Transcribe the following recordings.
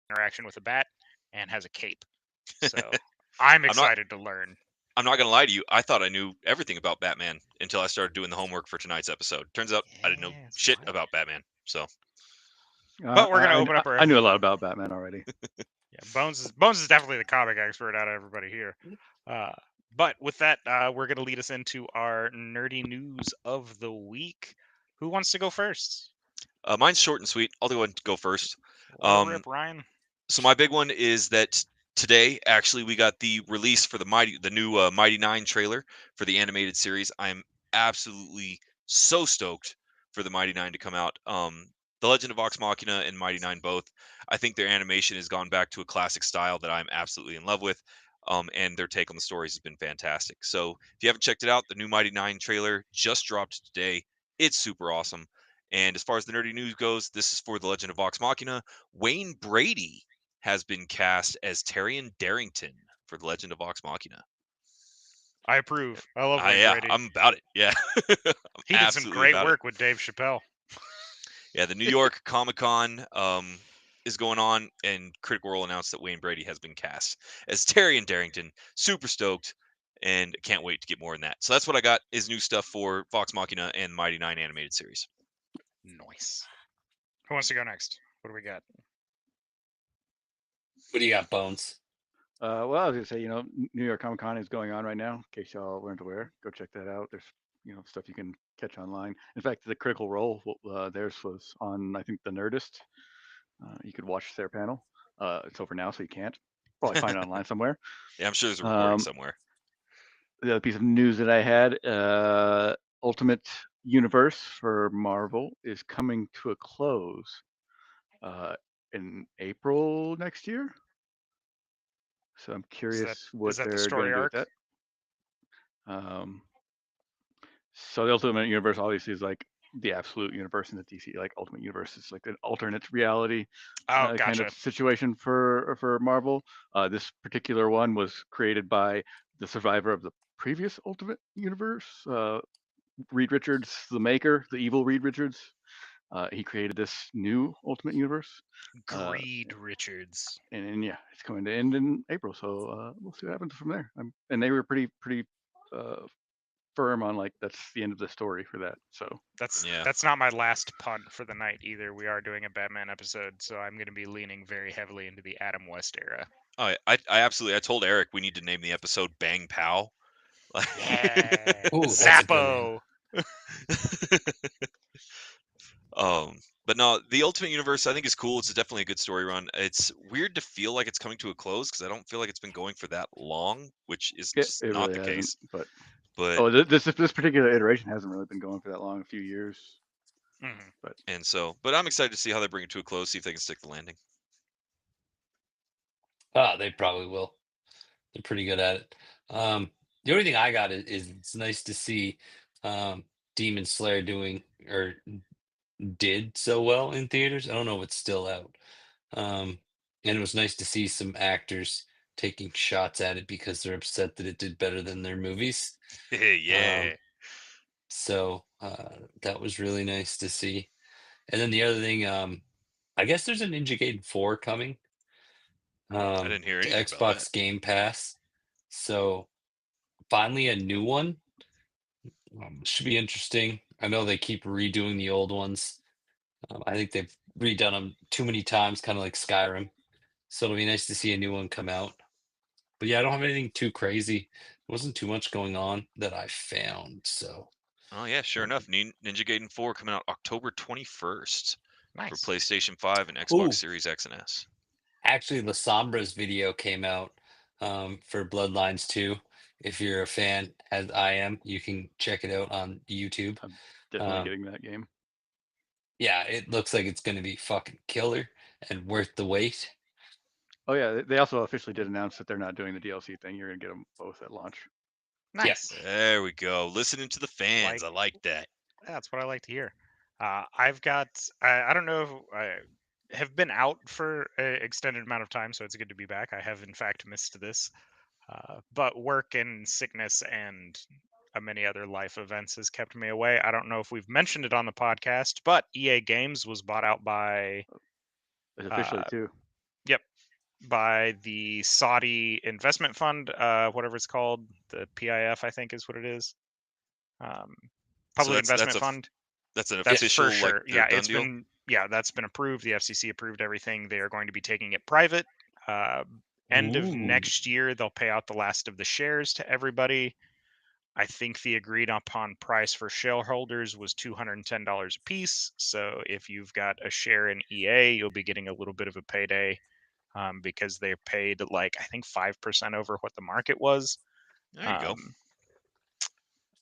interaction with a bat and has a cape. So I'm I'm not. excited to learn. I'm not gonna lie to you. I thought I knew everything about Batman until I started doing the homework for tonight's episode. Turns out I didn't know Yes, shit about Batman. So but we're gonna open up our I knew a lot about Batman already. yeah. Bones is definitely the comic expert out of everybody here. Uh, but with that, we're gonna lead us into our nerdy news of the week. Who wants to go first? mine's short and sweet. I'll go ahead and go first. Let it Um, rip, Ryan. so my big one is that today actually we got the release for the new Mighty Nine trailer for the animated series. I'm absolutely so stoked for the Mighty Nine to come out. The Legend of Vox Machina and Mighty Nine both. I think their animation has gone back to a classic style that I'm absolutely in love with. And their take on the stories has been fantastic. So if you haven't checked it out, the new Mighty Nine trailer just dropped today. It's super awesome. And as far as the nerdy news goes, this is for The Legend of Vox Machina. Wayne Brady has been cast as Tyrion Darrington for The Legend of Vox Machina. I approve. I love Wayne Yeah, Brady. I'm about it. Yeah, I'm He did some absolutely great about it. work with Dave Chappelle. Yeah, the New York Comic Con is going on, and Critical Role announced that Wayne Brady has been cast as Tyrion Darrington. Super stoked, and can't wait to get more in that. So that's what I got is new stuff for Vox Machina and Mighty Nine animated series. Nice. Who wants to go next? What do we got? What do you got, Bones? Well, I was gonna say, New York Comic Con is going on right now. In case y'all weren't aware, go check that out. There's stuff you can catch online. In fact, the Critical Role, theirs was on, I think, the Nerdist. You could watch their panel. It's over now, so you can't. Probably find it online somewhere. Yeah, I'm sure there's a recording Um, somewhere. the other piece of news that I had, Ultimate Universe for Marvel is coming to a close in April next year. So I'm Is curious that what the they're going story to do with arc? that. So the Ultimate Universe obviously is like the absolute universe in the DC. Like Ultimate Universe is like an alternate reality Oh, kind gotcha. of situation for Marvel. This particular one was created by the survivor of the previous Ultimate Universe, Reed Richards, the maker, the evil Reed Richards. He created this new Ultimate Universe. Uh, Greed Richards. and yeah, it's going to end in April. So we'll see what happens from there. And they were pretty uh, firm on like that's the end of the story for that. So Yeah. That's not my last punt for the night either. We are doing a Batman episode, so I'm going to be leaning very heavily into the Adam West era. Oh, I absolutely. I told Eric we need to name the episode "Bang Pow." Yeah, Ooh, that's a good one. Zappo. But no, the Ultimate Universe I think is cool. It's definitely a good story run. It's weird to feel like it's coming to a close because I don't feel like it's been going for that long, which is it, just it not really the hasn't. case. But But this particular iteration hasn't really been going for that long, a few years. Mhm. But but I'm excited to see how they bring it to a close, see if they can stick the landing. They probably will. They're pretty good at it. The only thing I got is it's nice to see Demon Slayer doing or did so well in theaters. I don't know if it's still out. Um, and it was nice to see some actors taking shots at it because they're upset that it did better than their movies. Yeah. So that was really nice to see. And then the other thing, I guess there's a Ninja Gaiden 4 coming I didn't hear to anything about that. Xbox Game Pass. So finally a new one. Should be interesting. I know they keep redoing the old ones. I think they've redone them too many times, kind of like Skyrim. So it'll be nice to see a new one come out. But yeah, I don't have anything too crazy. There wasn't too much going on that I found. So Oh yeah, sure enough. Ninja Gaiden 4 coming out October 21st for Nice. PlayStation 5 and Xbox oh, Series X and S. actually, La Sombra's video came out for Bloodlines 2. If you're a fan, as I am, you can check it out on YouTube. I'm definitely Um, getting that game. yeah, it looks like it's going to be fucking killer and worth the wait. Oh yeah, they also officially did announce that they're not doing the DLC thing. You're gonna get them both at launch. Yeah, Nice. There we go. Listening to the fans. Like I like that. that's what I like to hear. I've got. I don't know if I have been out for an extended amount of time, so it's good to be back. I have in fact missed this, but work and sickness and many other life events has kept me away. I don't know if we've mentioned it on the podcast, but EA Games was bought out by It's officially uh, too. Yep, by the Saudi investment fund, whatever it's called, the PIF, I think is what it is. So Public Investment that's Fund. an That's for official, like, sure. they're Yeah, done deal. that's been approved. The FCC approved everything. They are going to be taking it private. End of Ooh. next year, they'll pay out the last of the shares to everybody. I think the agreed upon price for shareholders was $210 a piece. So if you've got a share in EA, you'll be getting a little bit of a payday because they're paid like I think 5% over what the market was. There you go.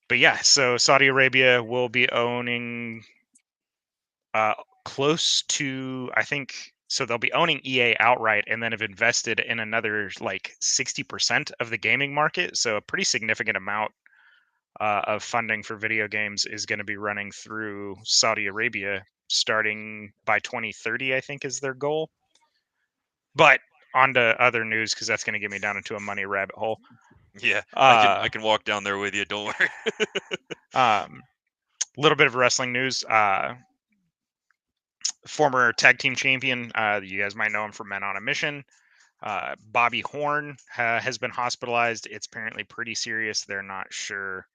But yeah, so Saudi Arabia will be owning close to, I think, so they'll be owning EA outright and then have invested in another like 60% of the gaming market. So a pretty significant amount of funding for video games is going to be running through Saudi Arabia starting by 2030, I think is their goal. But on to other news because that's going to get me down into a money rabbit hole. Yeah, I can walk down there with you. Don't worry. Little bit of wrestling news. Former tag team champion, you guys might know him from Men on a Mission. Bobby Horn has been hospitalized. It's apparently pretty serious. They're not sure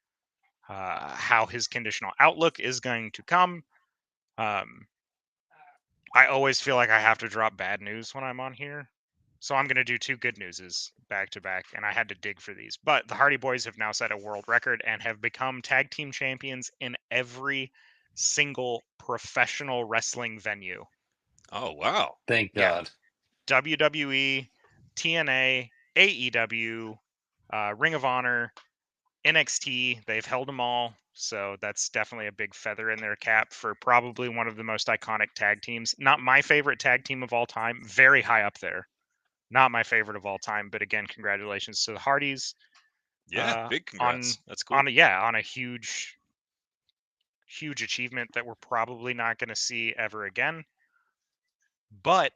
how his conditional outlook is going to come. I always feel like I have to drop bad news when I'm on here. So I'm going to do two good newses back to back, and I had to dig for these. But the Hardy Boys have now set a world record and have become tag team champions in every single professional wrestling venue. Oh wow! Thank Yeah. God. WWE, TNA, AEW, Ring of Honor, NXT. They've held them all. So that's definitely a big feather in their cap for probably one of the most iconic tag teams. Not my favorite tag team of all time. Very high up there. Not my favorite of all time. But again, congratulations to the Hardys. Yeah, big on congrats. That's cool. on a huge achievement that we're probably not going to see ever again. But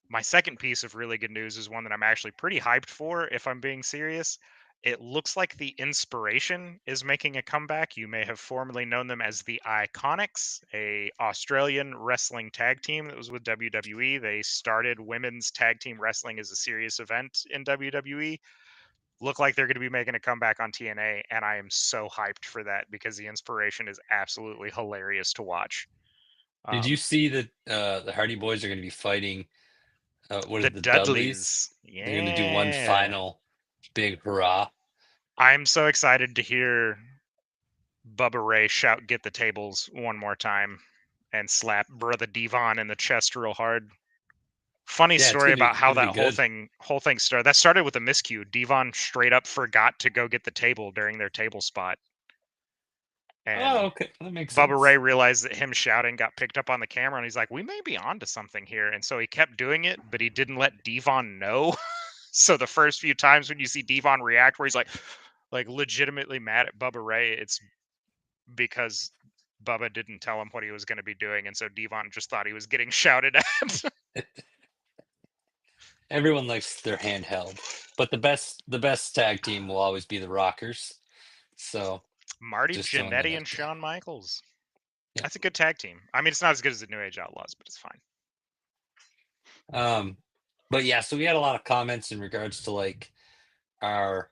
my second piece of really good news is one that I'm actually pretty hyped for, if I'm being serious. It looks like the Inspiration is making a comeback. You may have formerly known them as the Iconics, a Australian wrestling tag team that was with WWE. They started women's tag team wrestling as a serious event in WWE. Look like they're going to be making a comeback on TNA, and I am so hyped for that because the Inspiration is absolutely hilarious to watch. Did you see that the Hardy Boys are going to be fighting? What is The it, the Dudleys? Dudleys? They're going to do one Yeah. final big hurrah. I'm so excited to hear Bubba Ray shout "Get the tables" one more time and slap Brother Devon in the chest real hard. Funny Yeah, it's story about how gonna be that good. whole thing started. That started with a miscue. Devon straight up forgot to go get the table during their table spot. And Oh, okay, that makes Bubba sense. Ray realized that him shouting got picked up on the camera, and he's like, "We may be onto something here." And so he kept doing it, but he didn't let Devon know. So the first few times when you see Devon react, where he's like legitimately mad at Bubba Ray, it's because Bubba didn't tell him what he was going to be doing, and so Devon just thought he was getting shouted at. Everyone likes their handheld, but the best tag team will always be the Rockers. So Marty just throwing that Jannetty out and there. Shawn Michaels. Yeah. That's a good tag team. I mean, it's not as good as the New Age Outlaws, but it's fine. But yeah, so we had a lot of comments in regards to like our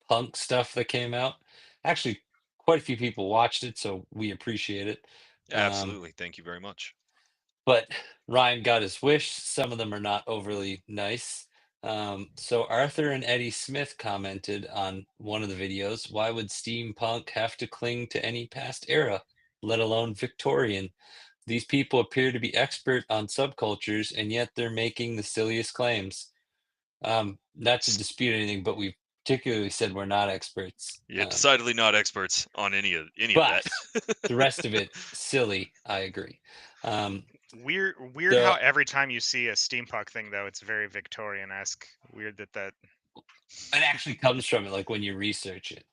Punk stuff that came out. Actually, quite a few people watched it, so we appreciate it. Absolutely. Thank you very much. But Ryan got his wish. Some of them are not overly nice. So Arthur and Eddie Smith commented on one of the videos, why would steampunk have to cling to any past era, let alone Victorian? These people appear to be expert on subcultures, and yet they're making the silliest claims. Not to dispute anything, but we particularly said we're not experts. Yeah, decidedly not experts on any of But that. the rest of it, silly. I agree. Weird the- how every time you see a steampunk thing, though, it's very Victorian-esque. Weird that It actually comes from it, like when you research it.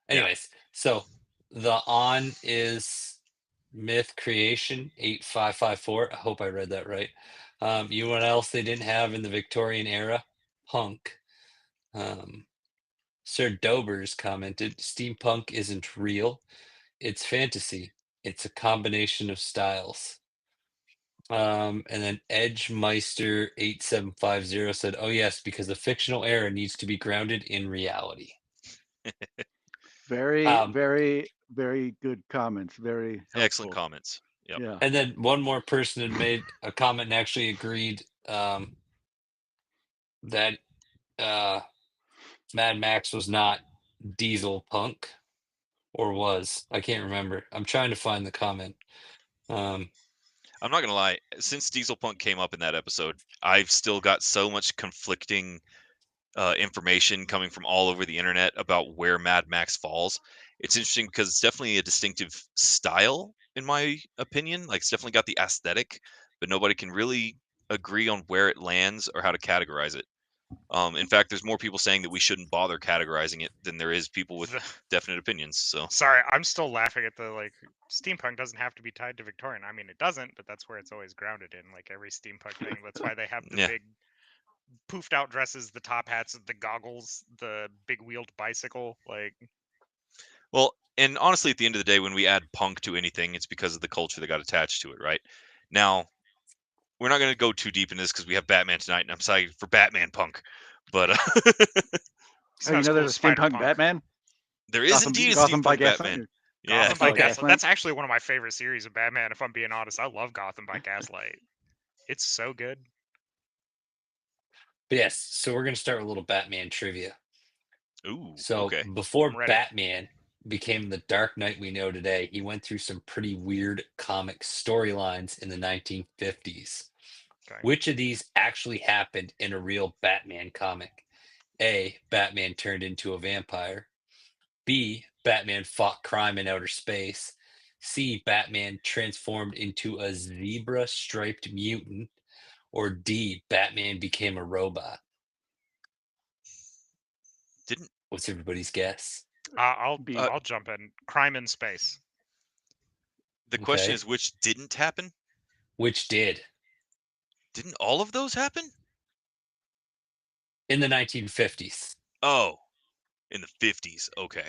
Yeah. Anyways, so the on is myth creation 8554. I hope I read that right. You know what else they didn't have in the Victorian era? Punk. Sir Dobers commented, steampunk isn't real. It's fantasy. It's a combination of styles. And then Edgemeister 8750 said, "Oh yes, because the fictional era needs to be grounded in reality." Very, Um, very, very good comments. Very helpful. Excellent comments. Yep. Yeah. And then one more person had made a comment and actually agreed that Mad Max was not Diesel Punk, or was. I can't remember. I'm trying to find the comment. I'm not gonna lie. Since Diesel Punk came up in that episode, I've still got so much conflicting information coming from all over the internet about where Mad Max falls. It's interesting because it's definitely a distinctive style, in my opinion. Like, it's definitely got the aesthetic, but nobody can really agree on where it lands or how to categorize it. In fact, there's more people saying that we shouldn't bother categorizing it than there is people with definite opinions. So Sorry, I'm still laughing at the like steampunk doesn't have to be tied to Victorian. I mean, it doesn't, but that's where it's always grounded in. Like every steampunk thing, that's why they have the Yeah. big poofed out dresses, the top hats, the goggles, the big wheeled bicycle. Like, well, and honestly, at the end of the day, when we add punk to anything, it's because of the culture that got attached to it, right? Now, we're not going to go too deep into this because we have Batman tonight, and I'm sorry for Batman punk, but it's Oh, not you as know, cool there's as a steampunk Spider-Punk. Batman. there is indeed a Gotham by steampunk Gaslight. Batman. Yeah. Gotham by Oh, Gaslight. Gaslight. That's actually one of my favorite series of Batman. If I'm being honest, I love Gotham by Gaslight. It's so good. But yes, so we're going to start with a little Batman trivia. Ooh. So Okay. before I'm ready. Batman became the Dark Knight we know today, he went through some pretty weird comic storylines in the 1950s. Okay. Which of these actually happened in a real Batman comic? A, Batman turned into a vampire. B, Batman fought crime in outer space. C, Batman transformed into a zebra-striped mutant. Or D, Batman became a robot. Didn't What's everybody's guess? I'll B. I'll jump in. Crime in space. the question Okay. is which didn't happen? Which did? Didn't all of those happen? In the 1950s. Oh, in the 50s. Okay.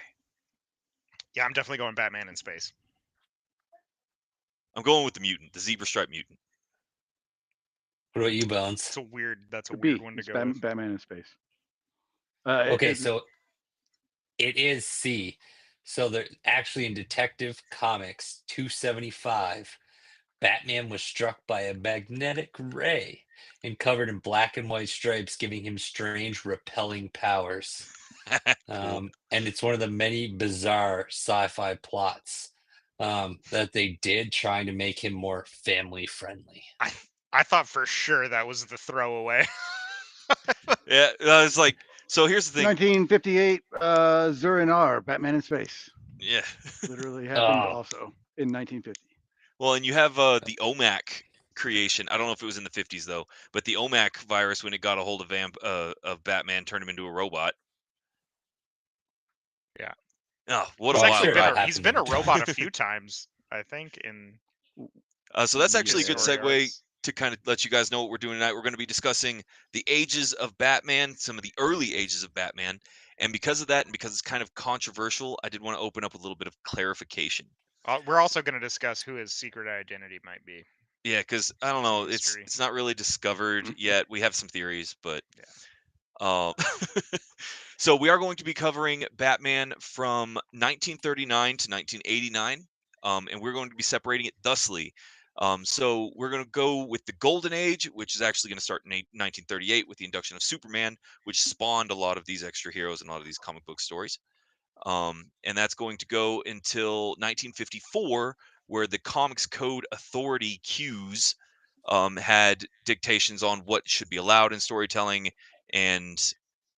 Yeah, I'm definitely going Batman in space. I'm going with the mutant, the zebra stripe mutant. What about you, Bones? That's a weird B. one to It's go with. Batman in space. Okay, so it is C. So they're actually in Detective Comics 275. Batman was struck by a magnetic ray and covered in black and white stripes, giving him strange, repelling powers. Cool. And it's one of the many bizarre sci-fi plots that they did, trying to make him more family friendly. I thought for sure that was the throwaway. Yeah, it's like, so here's the thing. 1958, Zur-En-Arrh, Batman in space. Yeah. Literally happened Oh. also in 1950. Well, and you have the OMAC creation. I don't know if it was in the 50s though, but the OMAC virus, when it got a hold of Batman, turned him into a robot. Yeah. Oh, what He's a actually wild ride. he's been a robot a few times, I think. In So that's actually a good story segue arcs. to kind of let you guys know what we're doing tonight. We're going to be discussing the ages of Batman, some of the early ages of Batman. And because of that, and because it's kind of controversial, I did want to open up a little bit of clarification. We're also going to discuss who his secret identity might be. Yeah, because I don't know, Mystery. it's not really discovered yet. We have some theories, but so we are going to be covering Batman from 1939 to 1989, and we're going to be separating it thusly. So we're going to go with the Golden Age, which is actually going to start in 1938 with the induction of Superman, which spawned a lot of these extra heroes and a lot of these comic book stories. And that's going to go until 1954, where the Comics Code Authority Q's had dictations on what should be allowed in storytelling and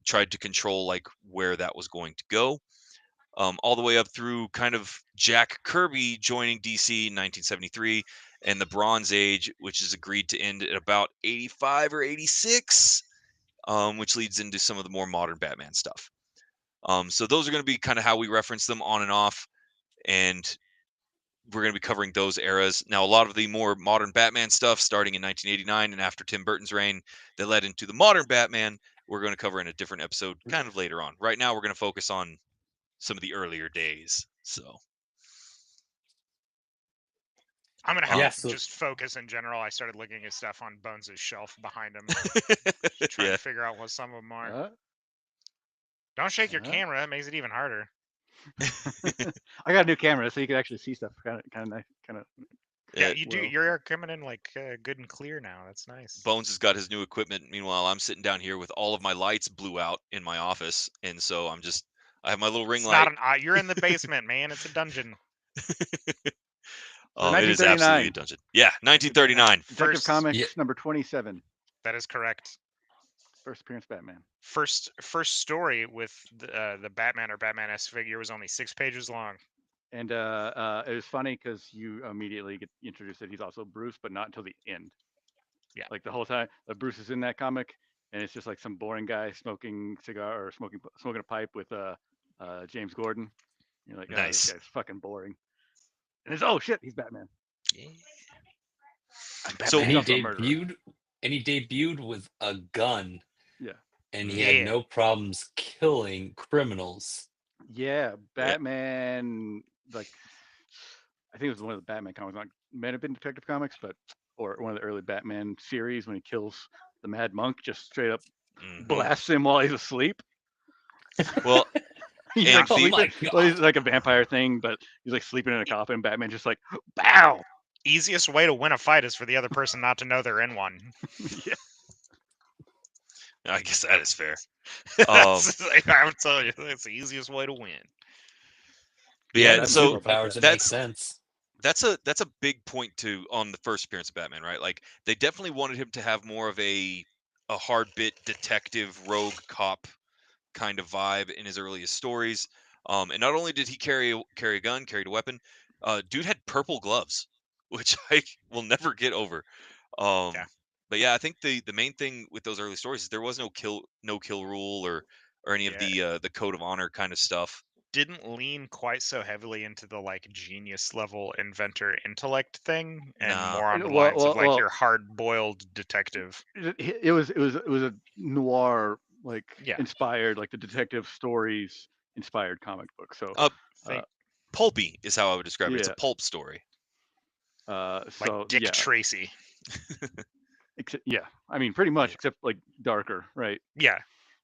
tried to control like where that was going to go. All the way up through kind of Jack Kirby joining DC in 1973 and the Bronze Age, which is agreed to end at about 85 or 86, which leads into some of the more modern Batman stuff. So those are going to be kind of how we reference them on and off, and we're going to be covering those eras. Now, a lot of the more modern Batman stuff starting in 1989 and after Tim Burton's reign that led into the modern Batman, we're going to cover in a different episode kind of later on. Right now, we're going to focus on some of the earlier days. So I'm gonna have Yeah, to so- just focus in general. I started looking at stuff on Bones' shelf behind him, trying Yeah. to figure out what some of them are. Uh, Don't shake your uh. camera; that makes it even harder. I got a new camera, so you can actually see stuff. Kind of nice. Kind of. Yeah, Yeah, you do. well. You're coming in like good and clear now. That's nice. Bones has got his new equipment. Meanwhile, I'm sitting down here with all of my lights blew out in my office, and so I have my little ring It's light. not an eye. You're in the basement, man. It's a dungeon. It is absolutely a 1939. dungeon. Yeah, 1939. Detective First- Comics Yeah. number 27. That is correct. First appearance Batman. First story with the Batman or Batman-esque figure was only 6 pages long. And it was funny because you immediately get introduced that he's also Bruce, but not until the end. Yeah. Like the whole time, Bruce is in that comic, and it's just like some boring guy smoking cigar or smoking a pipe with James Gordon. You're like, oh, Nice. this guy's fucking boring. And it's, oh shit, he's Batman. Yeah. I'm So- Batman. And he He's also a murderer. debuted with a gun. Yeah. And he Yeah. had no problems killing criminals. Yeah, Batman. Like, I think it was one of the Batman comics. Like, might have been Detective Comics, or one of the early Batman series when he kills the Mad Monk, just straight up Mhm. blasts him while he's asleep. Well, He's and like the- sleeping. my Well, he's God. like a vampire thing, but he's like sleeping in a coffin. Batman just like, bow. Easiest way to win a fight is for the other person not to know they're in one. Yeah. I guess that is fair. I'm telling you, that's the easiest way to win. But yeah, that's so superpowers, it makes that's sense. that's a big point too on the first appearance of Batman, right? Like they definitely wanted him to have more of a hard bit detective rogue cop kind of vibe in his earliest stories. And not only did he carry a gun, carried a weapon, dude had purple gloves, which I will never get over. Yeah. But yeah, I think the main thing with those early stories is there was no kill rule or any of the code of honor kind of stuff. Didn't lean quite so heavily into the like genius level inventor intellect thing, and Nah. more on the Well- lines of like well- your hard-boiled detective. It was a noir like Yeah. inspired, like the detective stories inspired comic book. So Think Pulpy is how I would describe it. It's a Yeah. pulp story. like so Dick yeah, Tracy. yeah. I mean, pretty much, Yeah. except like darker, right? Yeah,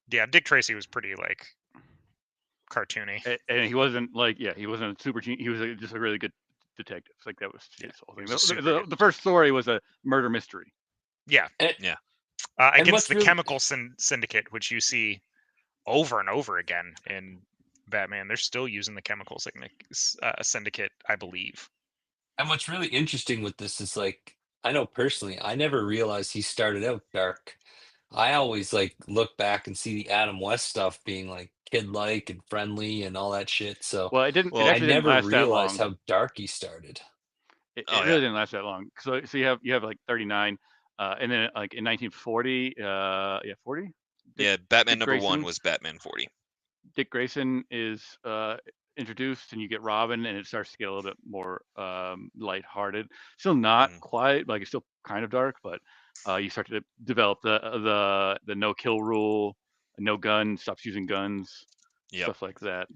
Dick Tracy was pretty like cartoony. And he wasn't like, he wasn't a super genius. He was just a really good detective. Like that was Yeah, his whole he thing. was a super The, good the first story was a murder mystery. Yeah. And- Yeah. and Against what's the really- Chemical Syndicate, which you see over and over again in Batman. They're still using the Chemical Syndicate, I believe. And what's really interesting with this is like, I know personally, I never realized he started out dark. I always like look back and see the Adam West stuff being like kid-like and friendly and all that shit. So Well, it didn't. Well, it I actually didn't never last that long. realized how dark he started. It Oh, really yeah. didn't last that long. So you have like 39, and then like in 1940, 40. Yeah, Batman Dick number 1 Grayson? was Batman 40. Dick Grayson is introduced, and you get Robin, and it starts to get a little bit more lighthearted. Still not Mhm. quite like, it's still kind of dark, but you start to develop the no kill rule, no gun, stops using guns, Yep. stuff like that.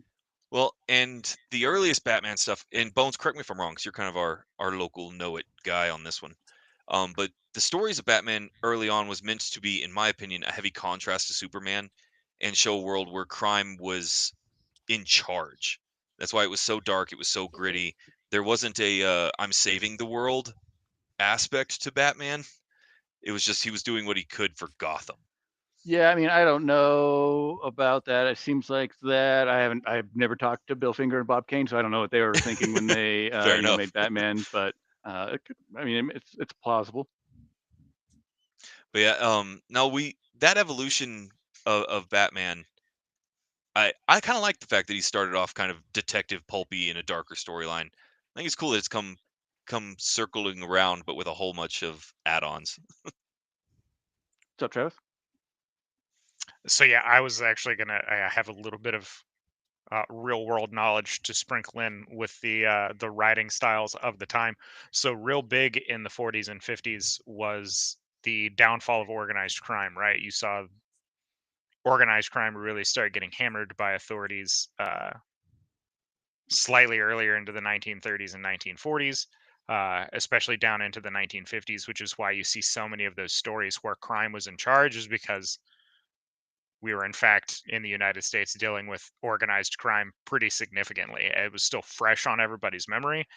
Well, and the earliest Batman stuff, and Bones, correct me if I'm wrong, because you're kind of our local know it guy on this one. But the stories of Batman early on was meant to be, in my opinion, a heavy contrast to Superman, and show a world where crime was in charge. That's why it was so dark. It was so gritty. There wasn't a I'm saving the world aspect to Batman. It was just he was doing what he could for Gotham. Yeah, I mean, I don't know about that. It seems like that. I've never talked to Bill Finger and Bob Kane, so I don't know what they were thinking when they Fair enough. made Batman. But it's plausible. But yeah, no, that evolution of Batman, I kind of like the fact that he started off kind of detective pulpy in a darker storyline. I think it's cool that it's come circling around, but with a whole bunch of add-ons. What's up, Travis? So yeah, I was actually I have a little bit of real world knowledge to sprinkle in with the writing styles of the time. So real big in the 40s and 50s was the downfall of organized crime, right? You saw organized crime really start getting hammered by authorities slightly earlier into the 1930s and 1940s. especially down into the 1950s, which is why you see so many of those stories where crime was in charge, is because we were in fact in the United States dealing with organized crime pretty significantly. It was still fresh on everybody's memory,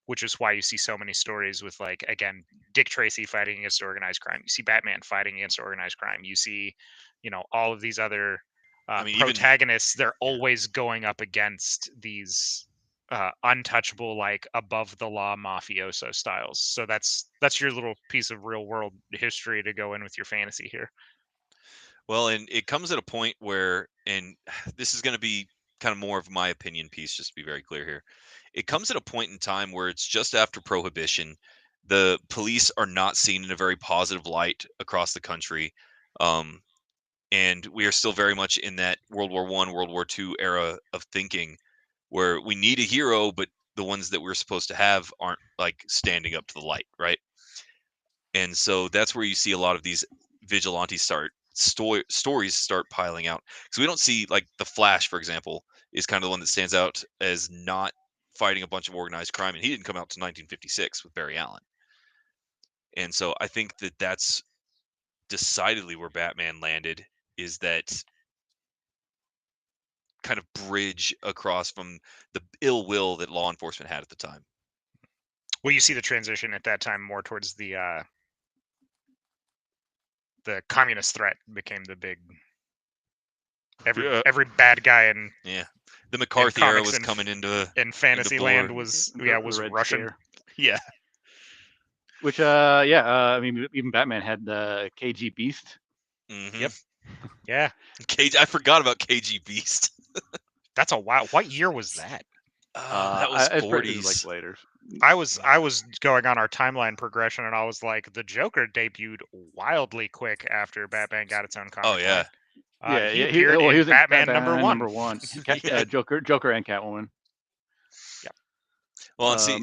which is why you see so many stories with, like, again, Dick Tracy fighting against organized crime. You see Batman fighting against organized crime. You see, all of these other I mean, even protagonists. They're always going up against these untouchable, like, above the law mafioso styles. So that's your little piece of real world history to go in with your fantasy here. well, and it comes at a point where, and this is going to be kind of more of my opinion piece, just to be very clear here. It comes at a point in time where it's just after Prohibition. The police are not seen in a very positive light across the country. And we are still very much in that World War I, World War II era of thinking where we need a hero, but the ones that we're supposed to have aren't like standing up to the light, right? And so that's where you see a lot of these vigilantes stories start piling out, because we don't see, like, the Flash, for example, is kind of the one that stands out as not fighting a bunch of organized crime, and he didn't come out to 1956 with Barry Allen. And so I think that that's decidedly where Batman landed, is that kind of bridge across from the ill will that law enforcement had at the time. Well, you see the transition at that time more towards the communist threat became the big. Yeah. Every bad guy in Yeah, the McCarthy era comics was and coming into Fantasyland blur. was The Red Russian. Scare. Yeah, Which I mean, even Batman had the KG Beast. Mhm. Yep. Yeah, I forgot about KG Beast. that's a wow. What year was that? That was It's like 40s. later. I was going on our timeline progression, and I was like, the Joker debuted wildly quick after Batman got its own comic Oh yeah. line. He He appeared he in was in Batman number one. number one. Yeah. Joker and Catwoman. Well, and see,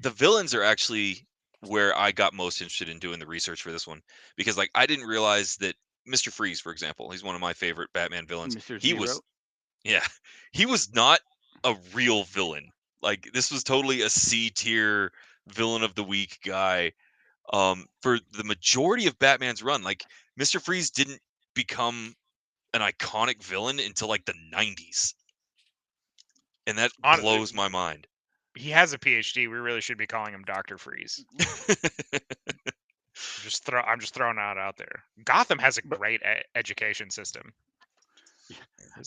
the villains are actually where I got most interested in doing the research for this one, because, like, I didn't realize that Mr. Freeze, for example, he's one of my favorite Batman villains. Mr. He Zero. was, yeah, he was not a real villain. Like, this was totally a C tier villain of the week guy. For the majority of Batman's run, like, Mr. Freeze didn't become an iconic villain until like the 90s. And that blows my mind. He has a PhD. We really should be calling him Dr. Freeze. I'm just throwing that out there. Gotham has a great education system.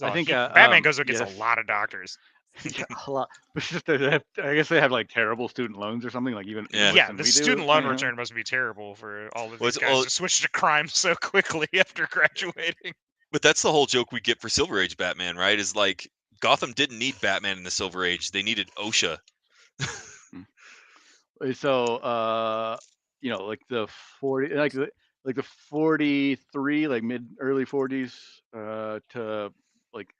I think Batman goes against a lot of doctors. Yeah, a lot. But it's just I guess they have like terrible student loans or something. Like even Yeah. worse than The we do, student loan you know? return must be terrible for all of Well, these it's guys all- to switch to crime so quickly after graduating. But that's the whole joke we get for Silver Age Batman, right? Is like, Gotham didn't need Batman in the Silver Age. They needed OSHA. So you know, like the 40, like the 43, like early 40s to like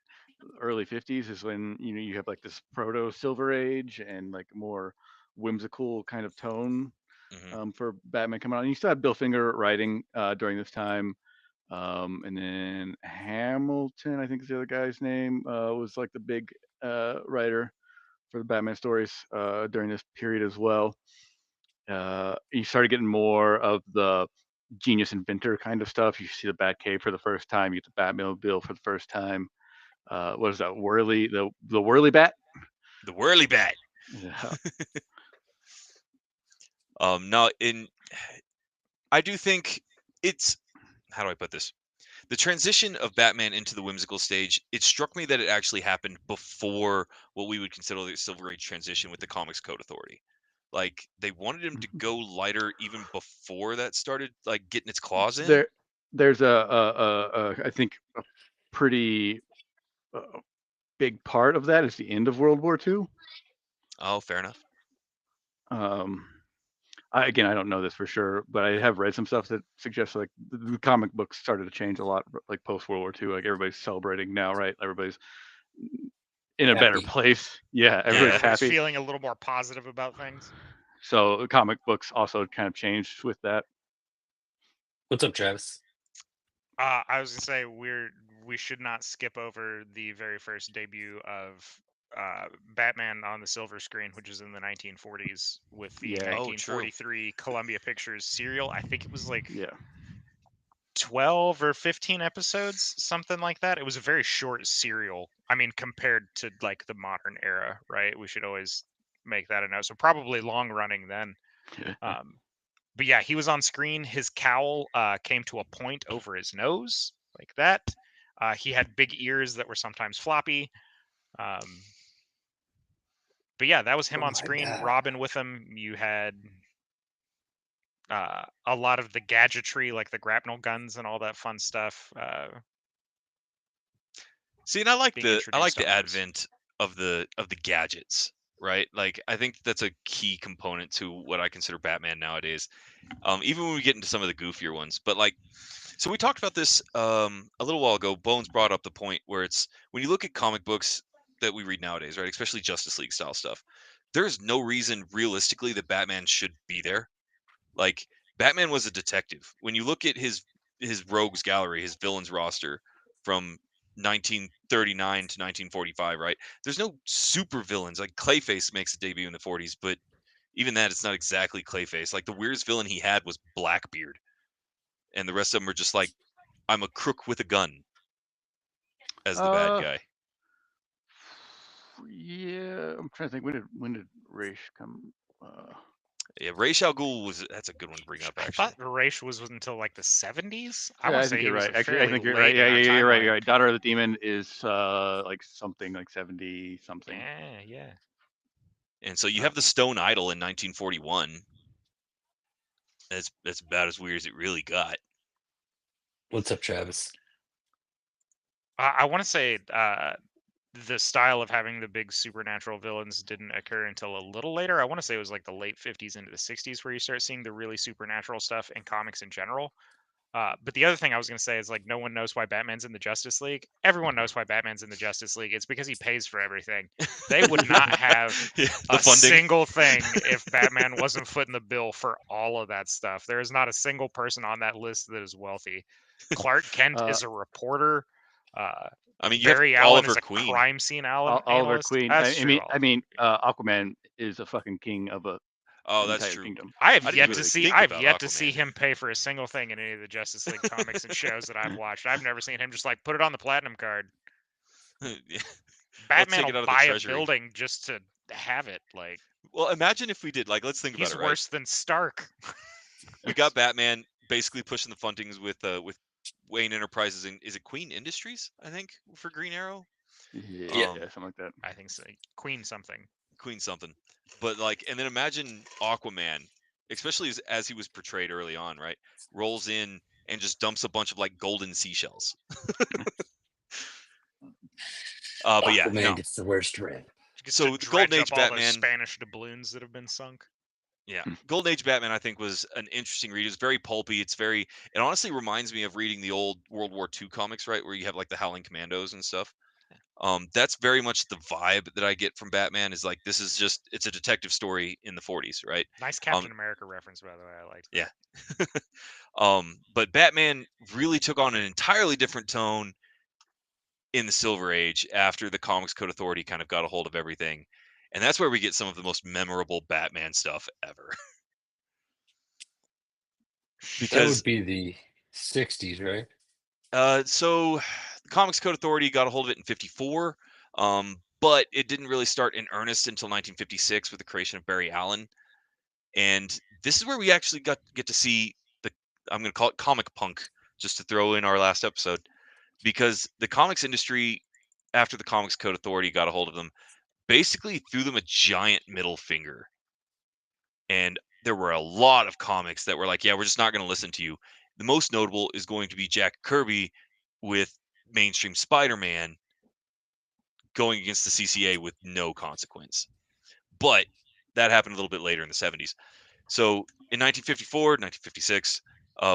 early 50s is when, you know, you have like this proto Silver Age and like more whimsical kind of tone Mhm. for Batman coming out. And you still have Bill Finger writing during this time. And then Hamilton, I think is the other guy's name, was like the big writer for the Batman stories during this period as well. You started getting more of the genius inventor kind of stuff. You see the Batcave for the first time. You get the Batmobile for the first time. What is that? The Whirly Bat? The Whirly Bat. Yeah. No, I do think it's, how do I put this? The transition of Batman into the whimsical stage, it struck me that it actually happened before what we would consider the Silver Age transition with the Comics Code Authority. Like, they wanted him to go lighter even before that started, like, getting its claws in. There's I think a pretty big part of that is the end of World War II. Oh, fair enough. Again, I don't know this for sure, but I have read some stuff that suggests like the comic books started to change a lot, like post World War II. Like everybody's celebrating now, right? Everybody's in a better Happy. place. Yeah, everybody's Yeah. Everybody's happy. feeling a little more positive about things. So comic books also kind of changed with that. What's up, Travis? I was gonna say we should not skip over the very first debut of Batman on the silver screen, which is in the 1940s, with the Yeah. Oh, true. 1943 Columbia Pictures serial. I think it was like Yeah. 12 or 15 episodes, something like that. It was a very short serial. I mean, compared to like the modern era, right? We should always make that a note. So probably long running then. But yeah, he was on screen. His cowl came to a point over his nose, like that. He had big ears that were sometimes floppy. But yeah, that was him Oh on my screen. God. Robin with him. You had a lot of the gadgetry, like the grapnel guns and all that fun stuff. See, and I like Being the introduced on those. advent of the gadgets, right? Like I think that's a key component to what I consider Batman nowadays. Even when we get into some of the goofier ones, but like, so we talked about this a little while ago. Bones brought up the point where it's when you look at comic books that we read nowadays, right? Especially Justice League style stuff. There's no reason realistically that Batman should be there. Like Batman was a detective. When you look at his rogues gallery, his villains roster from 1939 to 1945, right? There's no super villains. Like Clayface makes a debut in the 40s, but even that, it's not exactly Clayface. Like the weirdest villain he had was Blackbeard, and the rest of them are just like, I'm a crook with a gun as the bad Uh, guy. yeah. I'm trying to think. When did Raish come? Yeah, Ra's al Ghul was that's a good one to bring up I actually. thought Raish was until like the 70s. I Yeah, want I to say think he you're was right. Actually, I fairly think you're late right. Yeah, in yeah, that you're right. timeline. You're right. Daughter of the Demon is like something like 70 something. Yeah, yeah. And so you have the Stone Idol in 1941. That's about as weird as it really got. What's up, Travis? I want to say the style of having the big supernatural villains didn't occur until a little later. I want to say it was like the late 50s into the 60s where you start seeing the really supernatural stuff in comics in general. But the other thing I was going to say is like no one knows why Batman's in the Justice League. Everyone knows why Batman's in the Justice League. It's because he pays for everything. They would not have the a funding. single thing if Batman wasn't footing the bill for all of that stuff. There is not a single person on that list that is wealthy. Clark Kent is a reporter. I mean, you have Barry Allen Oliver is a Queen. crime scene Oliver analyst. Queen. That's true. Aquaman is a fucking king of Oh, an that's entire true. kingdom. I have I didn't yet even to really see. think I've about yet to see Aquaman. him pay for a single thing in any of the Justice League comics and shows that I've watched. I've never seen him just like put it on the platinum card. Yeah. Batman take it out will of the buy a treasury. building just to have it. Like Well, imagine if we did. Like, let's think he's about it, right? worse than Stark. We got Batman basically pushing the fundings with Wayne Enterprises and is it Queen Industries? I think for Green Arrow. Yeah, something like that. I think so. Queen something. Queen something. But like, and then imagine Aquaman, especially as he was portrayed early on, right? Rolls in and just dumps a bunch of like golden seashells. But yeah, Aquaman no. gets the worst rap. So to the Golden dredge Age up all those Batman. Spanish doubloons that have been sunk. Yeah, Golden Age Batman, I think, was an interesting read. It's very pulpy. It honestly reminds me of reading the old World War II comics, right, where you have like the Howling Commandos and stuff. That's very much the vibe that I get from Batman. Is like this is just it's a detective story in the 40s, right? Nice Captain America reference, by the way. I liked that. Yeah. But Batman really took on an entirely different tone in the Silver Age after the Comics Code Authority kind of got a hold of everything. And that's where we get some of the most memorable Batman stuff ever. That Because would be the 60s, right? so the Comics Code Authority got a hold of it in 54, but it didn't really start in earnest until 1956 with the creation of Barry Allen. And this is where we actually get to see I'm going to call it comic punk, just to throw in our last episode, because the comics industry, after the Comics Code Authority got a hold of them, basically threw them a giant middle finger. And there were a lot of comics that were like, yeah, we're just not going to listen to you. The most notable is going to be Jack Kirby with mainstream Spider-Man going against the CCA with no consequence. But that happened a little bit later in the 70s. So in 1954, 1956,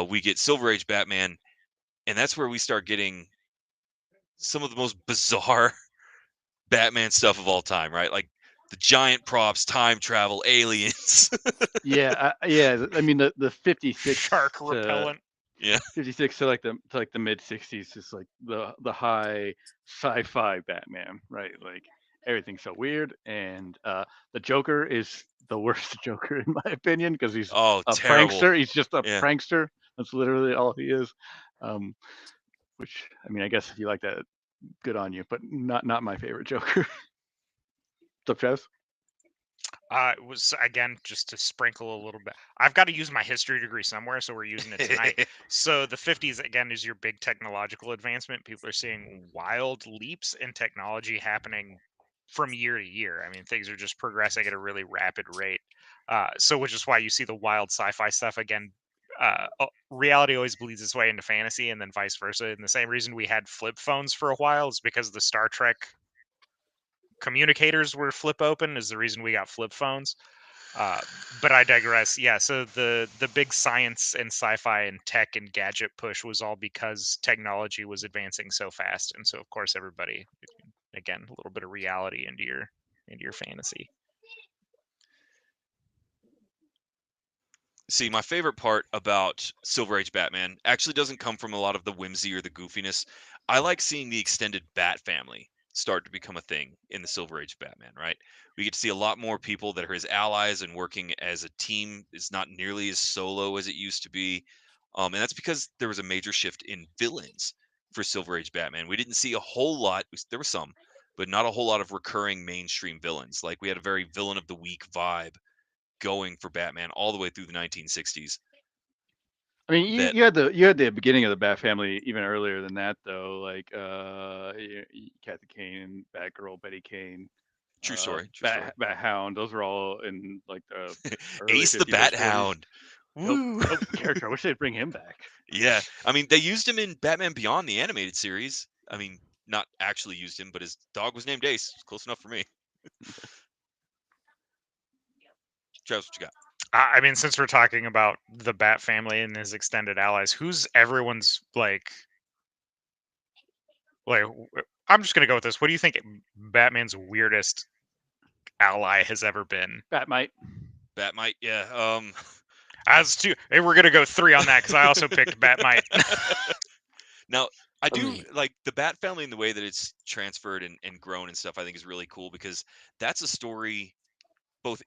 we get Silver Age Batman, and that's where we start getting some of the most bizarre Batman stuff of all time, right? Like the giant props, time travel, aliens. Yeah. I mean, the 56 Shark to repellent. Yeah. 56 to like the mid 60s is like the high sci-fi Batman, right? Like everything's so weird, and the Joker is the worst Joker in my opinion because he's Oh, a terrible. prankster. He's just a Yeah. prankster. That's literally all he is. Which I mean, I guess if you like that, good on you, but not my favorite Joker. What's up, Chaz? It was again just to sprinkle a little bit. I've got to use my history degree somewhere, so we're using it tonight. So the 50s again is your big technological advancement. People are seeing wild leaps in technology happening from year to year. I mean, things are just progressing at a really rapid rate. So which is why you see the wild sci-fi stuff again. Reality always bleeds its way into fantasy, and then vice versa. And the same reason we had flip phones for a while is because the Star Trek communicators were flip open is the reason we got flip phones. But I digress. Yeah, so the big science and sci-fi and tech and gadget push was all because technology was advancing so fast, and so of course everybody, again, a little bit of reality into your fantasy. See, my favorite part about Silver Age Batman actually doesn't come from a lot of the whimsy or the goofiness. I like seeing the extended Bat family start to become a thing in the Silver Age Batman, right? We get to see a lot more people that are his allies and working as a team. It's not nearly as solo as it used to be. And that's because there was a major shift in villains for Silver Age Batman. We didn't see a whole lot, there were some, but not a whole lot of recurring mainstream villains. Like we had a very villain of the week vibe going for Batman all the way through the 1960s. I mean, That you had the beginning of the Bat family even earlier than that, though. Like Kathy Kane, Batgirl, Betty Kane, true story, true story. Bat Hound. Those were all in like the early Ace the 50s or Bat 40s. Hound. Woo! Character. I wish they'd bring him back. Yeah, I mean they used him in Batman Beyond the animated series. I mean, not actually used him, but his dog was named Ace. It's close enough for me. Travis, what you got? I mean, since we're talking about the Bat family and his extended allies, who's everyone's I'm just gonna go with this. What do you think Batman's weirdest ally has ever been? Batmite. Batmite, yeah. As two, we're gonna go 3 on that because I also picked Batmite. Now, I For do me. like the Bat family and the way that it's transferred and grown and stuff. I think is really cool because that's a story both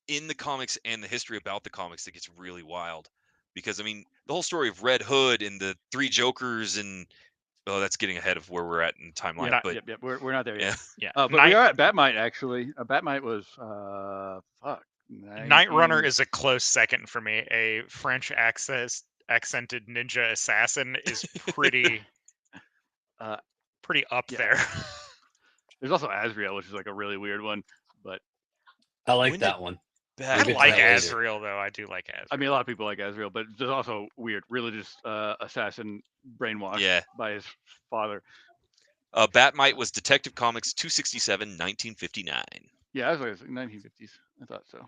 in the comics and the history about the comics that gets really wild. Because I mean, the whole story of Red Hood and the 3 Jokers and oh, that's getting ahead of where we're at in timeline. Yep, but yep. We're not there yeah, yet. Yeah, But we are at Batmite actually. Batmite was Night Runner 19 is a close second for me. A French accented ninja assassin is pretty pretty up yeah. there. There's also Azrael, which is like a really weird one, but I like When that did one. I We'll get to like that later. Azrael though. I do like Azrael. I mean, a lot of people like Azrael, but there's also weird religious assassin brainwashed Yeah. by his father. Batmite was Detective Comics 267, 1959. Yeah, I was like 1950s. I thought so.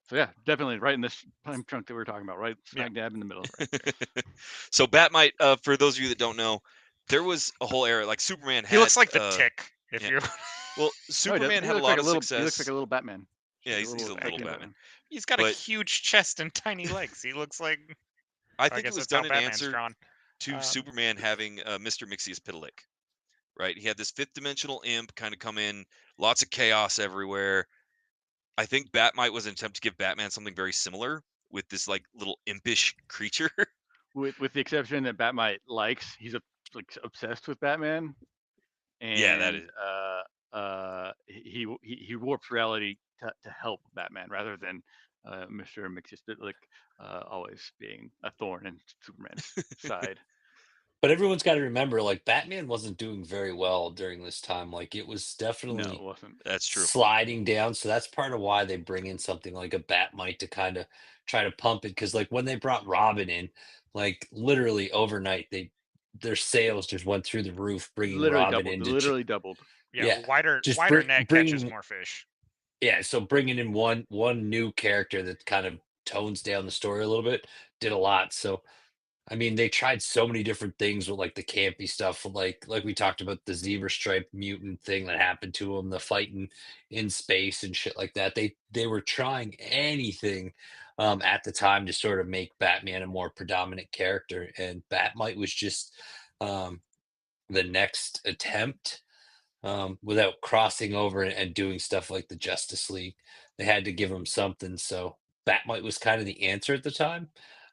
So yeah, definitely right in this time chunk that we were talking about, right smack dab in the middle. Right there. So Batmite, for those of you that don't know, there was a whole era like Superman had. He looks like the Tick. If yeah. you Well, No, he Superman doesn't. He had a looks lot like of a little. success. He looks like a little Batman. Yeah, he's a little Batman. he's got a But- huge chest and tiny legs. He looks like I think it guess was that's how done in Batman's answer drawn. to Superman having Mr. Mxyzptlk, right? He had this 5th dimensional imp kind of come in, lots of chaos everywhere. I think Batmite was an attempt to give Batman something very similar with this like little impish creature. With the exception that Batmite likes, he's like obsessed with Batman. And Yeah, that is. He warps reality to help Batman rather than Mr. Mxyzptlk always being a thorn in Superman's side. But everyone's got to remember, like Batman wasn't doing very well during this time. Like it was No, definitely it wasn't. That's true. sliding down. So that's part of why they bring in something like a Batmite to kind of try to pump it. Because like when they brought Robin in, like literally overnight, their sales just went through the roof, bringing Literally Robin doubled. in. Literally doubled. Yeah, wider just net catches bringing- more fish. Yeah, so bringing in one new character that kind of tones down the story a little bit did a lot. So I mean, they tried so many different things with like the campy stuff, like we talked about the zebra stripe mutant thing that happened to him, the fighting in space and shit like that. They were trying anything at the time to sort of make Batman a more predominant character, and Batmite was just the next attempt. without crossing over and doing stuff like the Justice League. They had to give him something. So Batmite was kind of the answer at the time,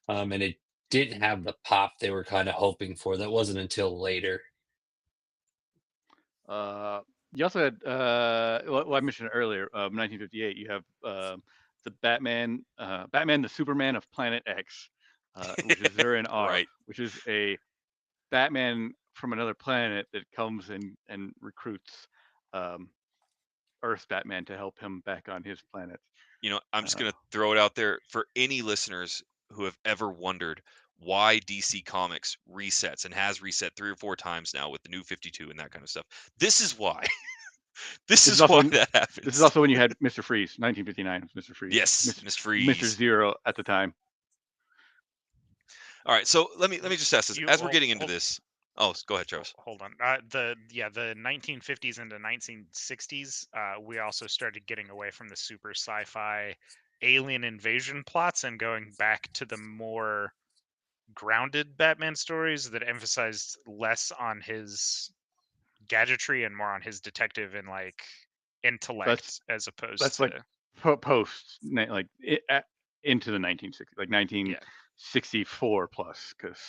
and it didn't have the pop they were kind of hoping for. That wasn't until later. You also had, well, I mentioned earlier, 1958. You have the Batman, the Superman of Planet X, which is Zurin R, Right. which is a Batman from another planet that comes and recruits Earth's Batman to help him back on his planet. You know, I'm just gonna throw it out there for any listeners who have ever wondered why DC Comics resets and has reset 3 or 4 times now with the new 52 and that kind of stuff. This is why. This is also why that happens. This is also when you had Mr. Freeze, 1959. Mr. Freeze. Yes, Mr. Mr. Freeze. Zero at the time. All right, so let me just ask this as we're getting into hold- this. Oh, go ahead, Travis. Hold on. The 1950s into 1960s, we also started getting away from the super sci-fi alien invasion plots and going back to the more grounded Batman stories that emphasized less on his gadgetry and more on his detective and like intellect as opposed That's to like post like into the 1960s, like 1964 plus, because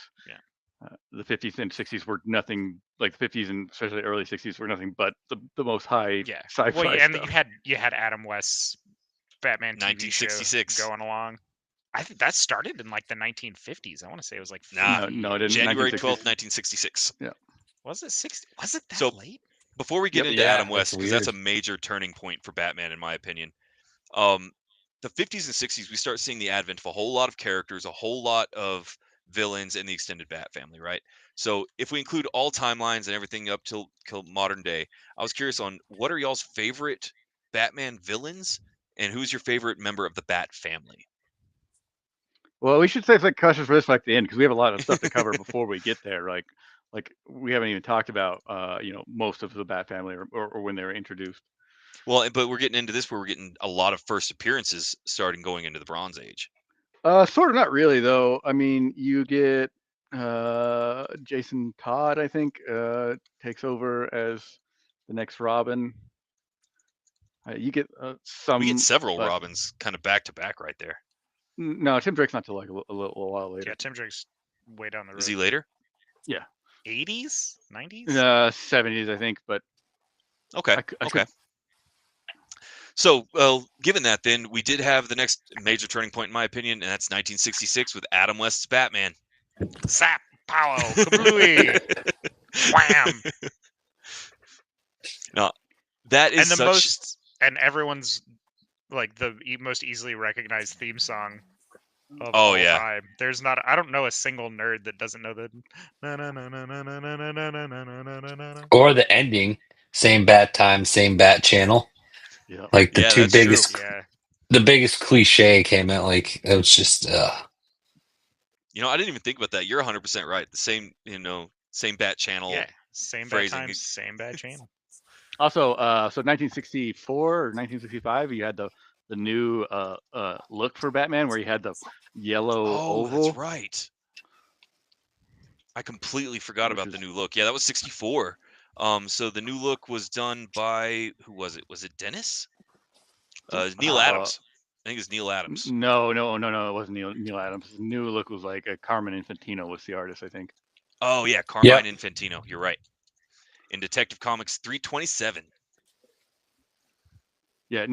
the 50s and 60s were nothing. Like the 50s and especially early 60s were nothing but the most high sci-fi well, and stuff. you had Adam West's Batman TV show 1966 going along. I think that started in like the 1950s. I want to say it was like Nah, no, it didn't. January 12th, 1966. Yeah. Was it 60? Was it that So, late? Before we get Yep. into Yeah, Adam West, that's because that's a weird. major turning point for Batman, in my opinion. The 50s and 60s, we start seeing the advent of a whole lot of characters, a whole lot of villains in the extended Bat family, right? So if we include all timelines and everything up till modern day, I was curious on what are y'all's favorite Batman villains and who's your favorite member of the Bat family? Well, we should save like questions for this like the end because we have a lot of stuff to cover before we get there. Like we haven't even talked about most of the Bat family or when they were introduced. Well, but we're getting into this where we're getting a lot of first appearances starting going into the Bronze Age. Sort of, not really though. I mean, you get Jason Todd, I think, takes over as the next Robin. You get some. We get several but Robins kind of back to back right there. No, Tim Drake's not till like a little while later. Yeah, Tim Drake's way down the road. Is he later? Yeah. 80s, 90s, 70s, I think. But okay, okay. So, well, given that, then we did have the next major turning point, in my opinion, and that's 1966 with Adam West's Batman. Zap, pow, kablooey, wham. No, that is and the and everyone's like the most easily recognized theme song of all time. There's not, I don't know a single nerd that doesn't know the or the ending, same bat time, same bat channel. Yeah. Like the two biggest, true. the biggest cliche came out. Like it was just. I didn't even think about that. You're 100% right. The same, same bat channel. Yeah, same phrasing. Bat time, same bat channel. Also, so 1964 or 1965, you had the new look for Batman where you had the yellow oval. That's right. I completely forgot about the new look. Yeah, that was 64. So the new look was done by, who was it? Was it Dennis? Neil Adams. I think it's Neil Adams. No, it wasn't Neil Adams. The new look was like Carmine Infantino was the artist, I think. Oh yeah, Carmine Infantino. You're right. In Detective Comics 327. Yeah,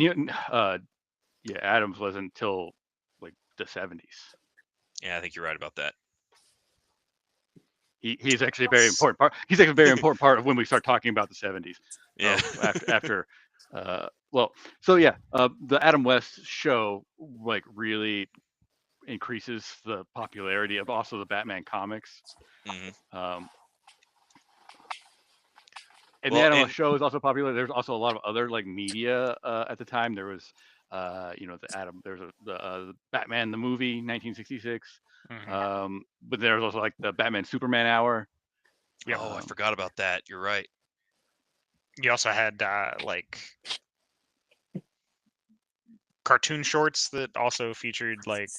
Adams wasn't until like the 70s. Yeah, I think you're right about that. He's actually a very important part. He's actually a very important part of when we start talking about the 70s. Yeah. After the Adam West show like really increases the popularity of also the Batman comics. Mm-hmm. And the Adam West show is also popular. There's also a lot of other like media at the time. There was the Batman the movie 1966. Mm-hmm. But there was also like the Batman Superman hour. Yeah. I forgot about that. You're right. You also had like cartoon shorts that also featured like,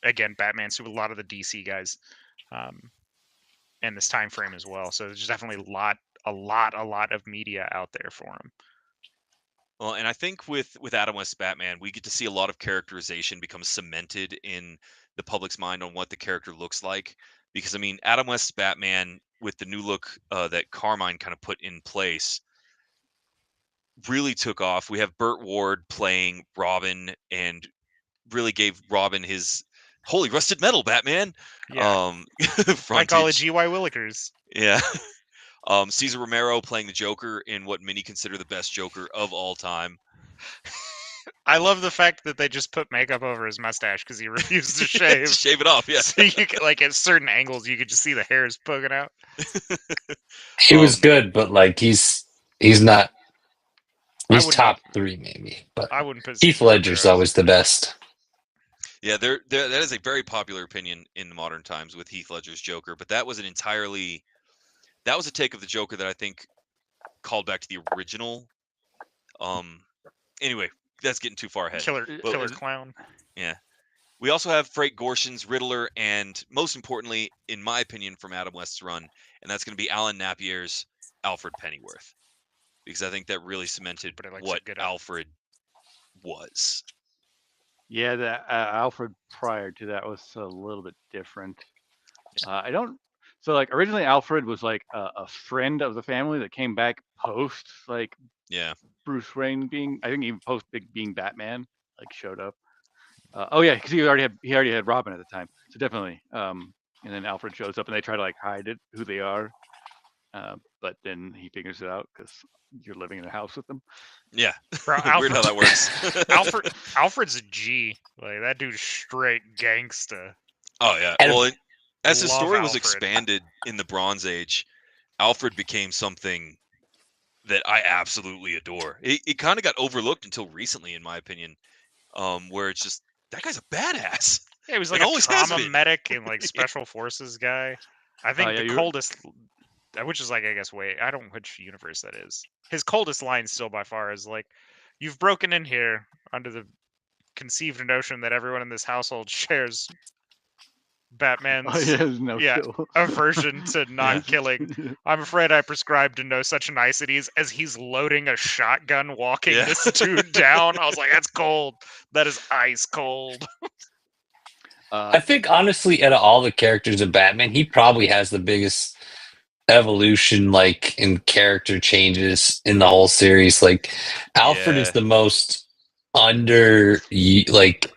again, Batman, so a lot of the DC guys in this time frame as well. So there's definitely a lot a lot of media out there for him. Well, and I think with Adam West's Batman, we get to see a lot of characterization become cemented in the public's mind on what the character looks like. Because I mean, Adam West's Batman with the new look that Carmine kind of put in place really took off. We have Burt Ward playing Robin and really gave Robin his holy rusted metal Batman Yeah, I call it frontage. G.Y. Willikers. Yeah. Cesar Romero playing the Joker in what many consider the best Joker of all time. I love the fact that they just put makeup over his mustache because he refused to shave. Shave it off, yeah. So you could, like, at certain angles, you could just see the hairs poking out. He was good, but like he's not. He's wouldn't top 3 maybe, but I wouldn't put Heath Cesar Ledger's Romero. always the best. Yeah, that is a very popular opinion in modern times with Heath Ledger's Joker, but that was a take of the Joker that I think called back to the original. Anyway, that's getting too far ahead. Killer clown. Yeah. We also have Frank Gorshin's Riddler, and most importantly, in my opinion, from Adam West's run, and that's going to be Alan Napier's Alfred Pennyworth, because I think that really cemented what Alfred was. Yeah, the Alfred prior to that was a little bit different. So like originally Alfred was like a friend of the family that came back post like Bruce Wayne being, I think even post being Batman, like showed up. Oh yeah, because he already had Robin at the time, so definitely. And then Alfred shows up and they try to like hide it, who they are, but then he figures it out because you're living in a house with them. Yeah, Bro, weird how that works. Alfred's a G. Like that dude's straight gangsta. Oh yeah. Well, as his story was expanded in the Bronze Age, Alfred became something that I absolutely adore. It kind of got overlooked until recently, in my opinion, where it's just that guy's a badass. Yeah, he was like a trauma medic and like special forces guy. I think the coldest, which is like I guess I don't know which universe that is. His coldest line still by far is like, "You've broken in here under the conceived notion that everyone in this household shares Batman's aversion to not killing. I'm afraid I prescribed to no such niceties," as he's loading a shotgun, walking this dude down. I was like, that's cold. That is ice cold. I think honestly, out of all the characters of Batman, he probably has the biggest evolution, like in character changes in the whole series. Like Alfred is the most like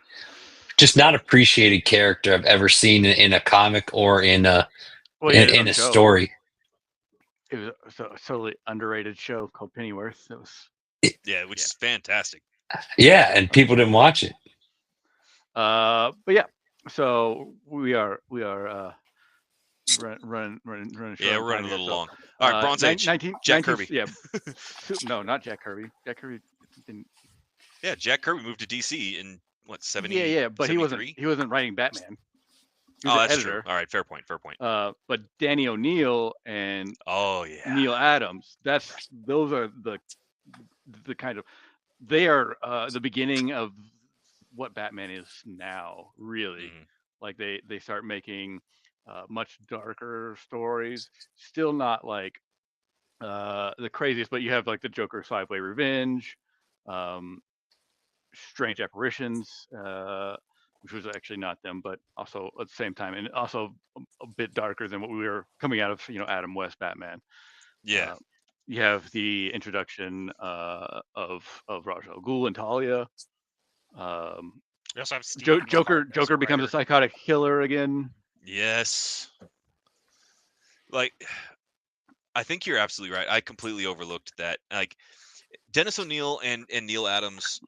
just not appreciated character I've ever seen in a comic or in a story. It was a totally underrated show called Pennyworth. It was which is fantastic. Yeah, and people didn't watch it. But yeah, so we are running. Yeah, we're running a little long. All right, Bronze Age. Jack Kirby. Yeah, no, not Jack Kirby. Jack Kirby didn't. Yeah, Jack Kirby moved to DC in what 70? Yeah, but 73? he wasn't writing Batman. That's editor. True. All right, fair point. But Danny O'Neill and Neil Adams. Those are the kind of, they are the beginning of what Batman is now. Really, like they start making much darker stories. Still not like the craziest, but you have like the Joker's 5-Way Revenge, Strange Apparitions, which was actually not them, but also at the same time, and also a bit darker than what we were coming out of, Adam West Batman. Yeah. You have the introduction of Ra's al Ghul and Talia. Yes, I've Joker becomes a psychotic killer again. Yes. Like, I think you're absolutely right. I completely overlooked that. Like, Dennis O'Neil and Neil Adams,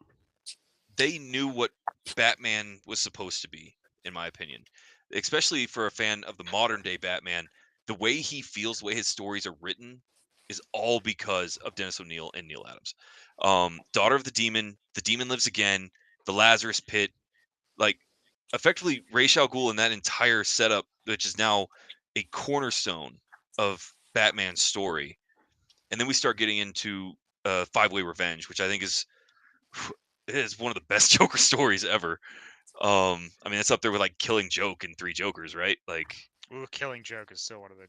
they knew what Batman was supposed to be, in my opinion. Especially for a fan of the modern day Batman, the way he feels, the way his stories are written, is all because of Dennis O'Neil and Neil Adams. Daughter of the Demon Lives Again, the Lazarus Pit, like effectively Ra's al Ghul in that entire setup, which is now a cornerstone of Batman's story. And then we start getting into 5-Way Revenge, which I think is one of the best Joker stories ever. I mean, it's up there with like Killing Joke and Three Jokers, right? Like, Killing Joke is still one of the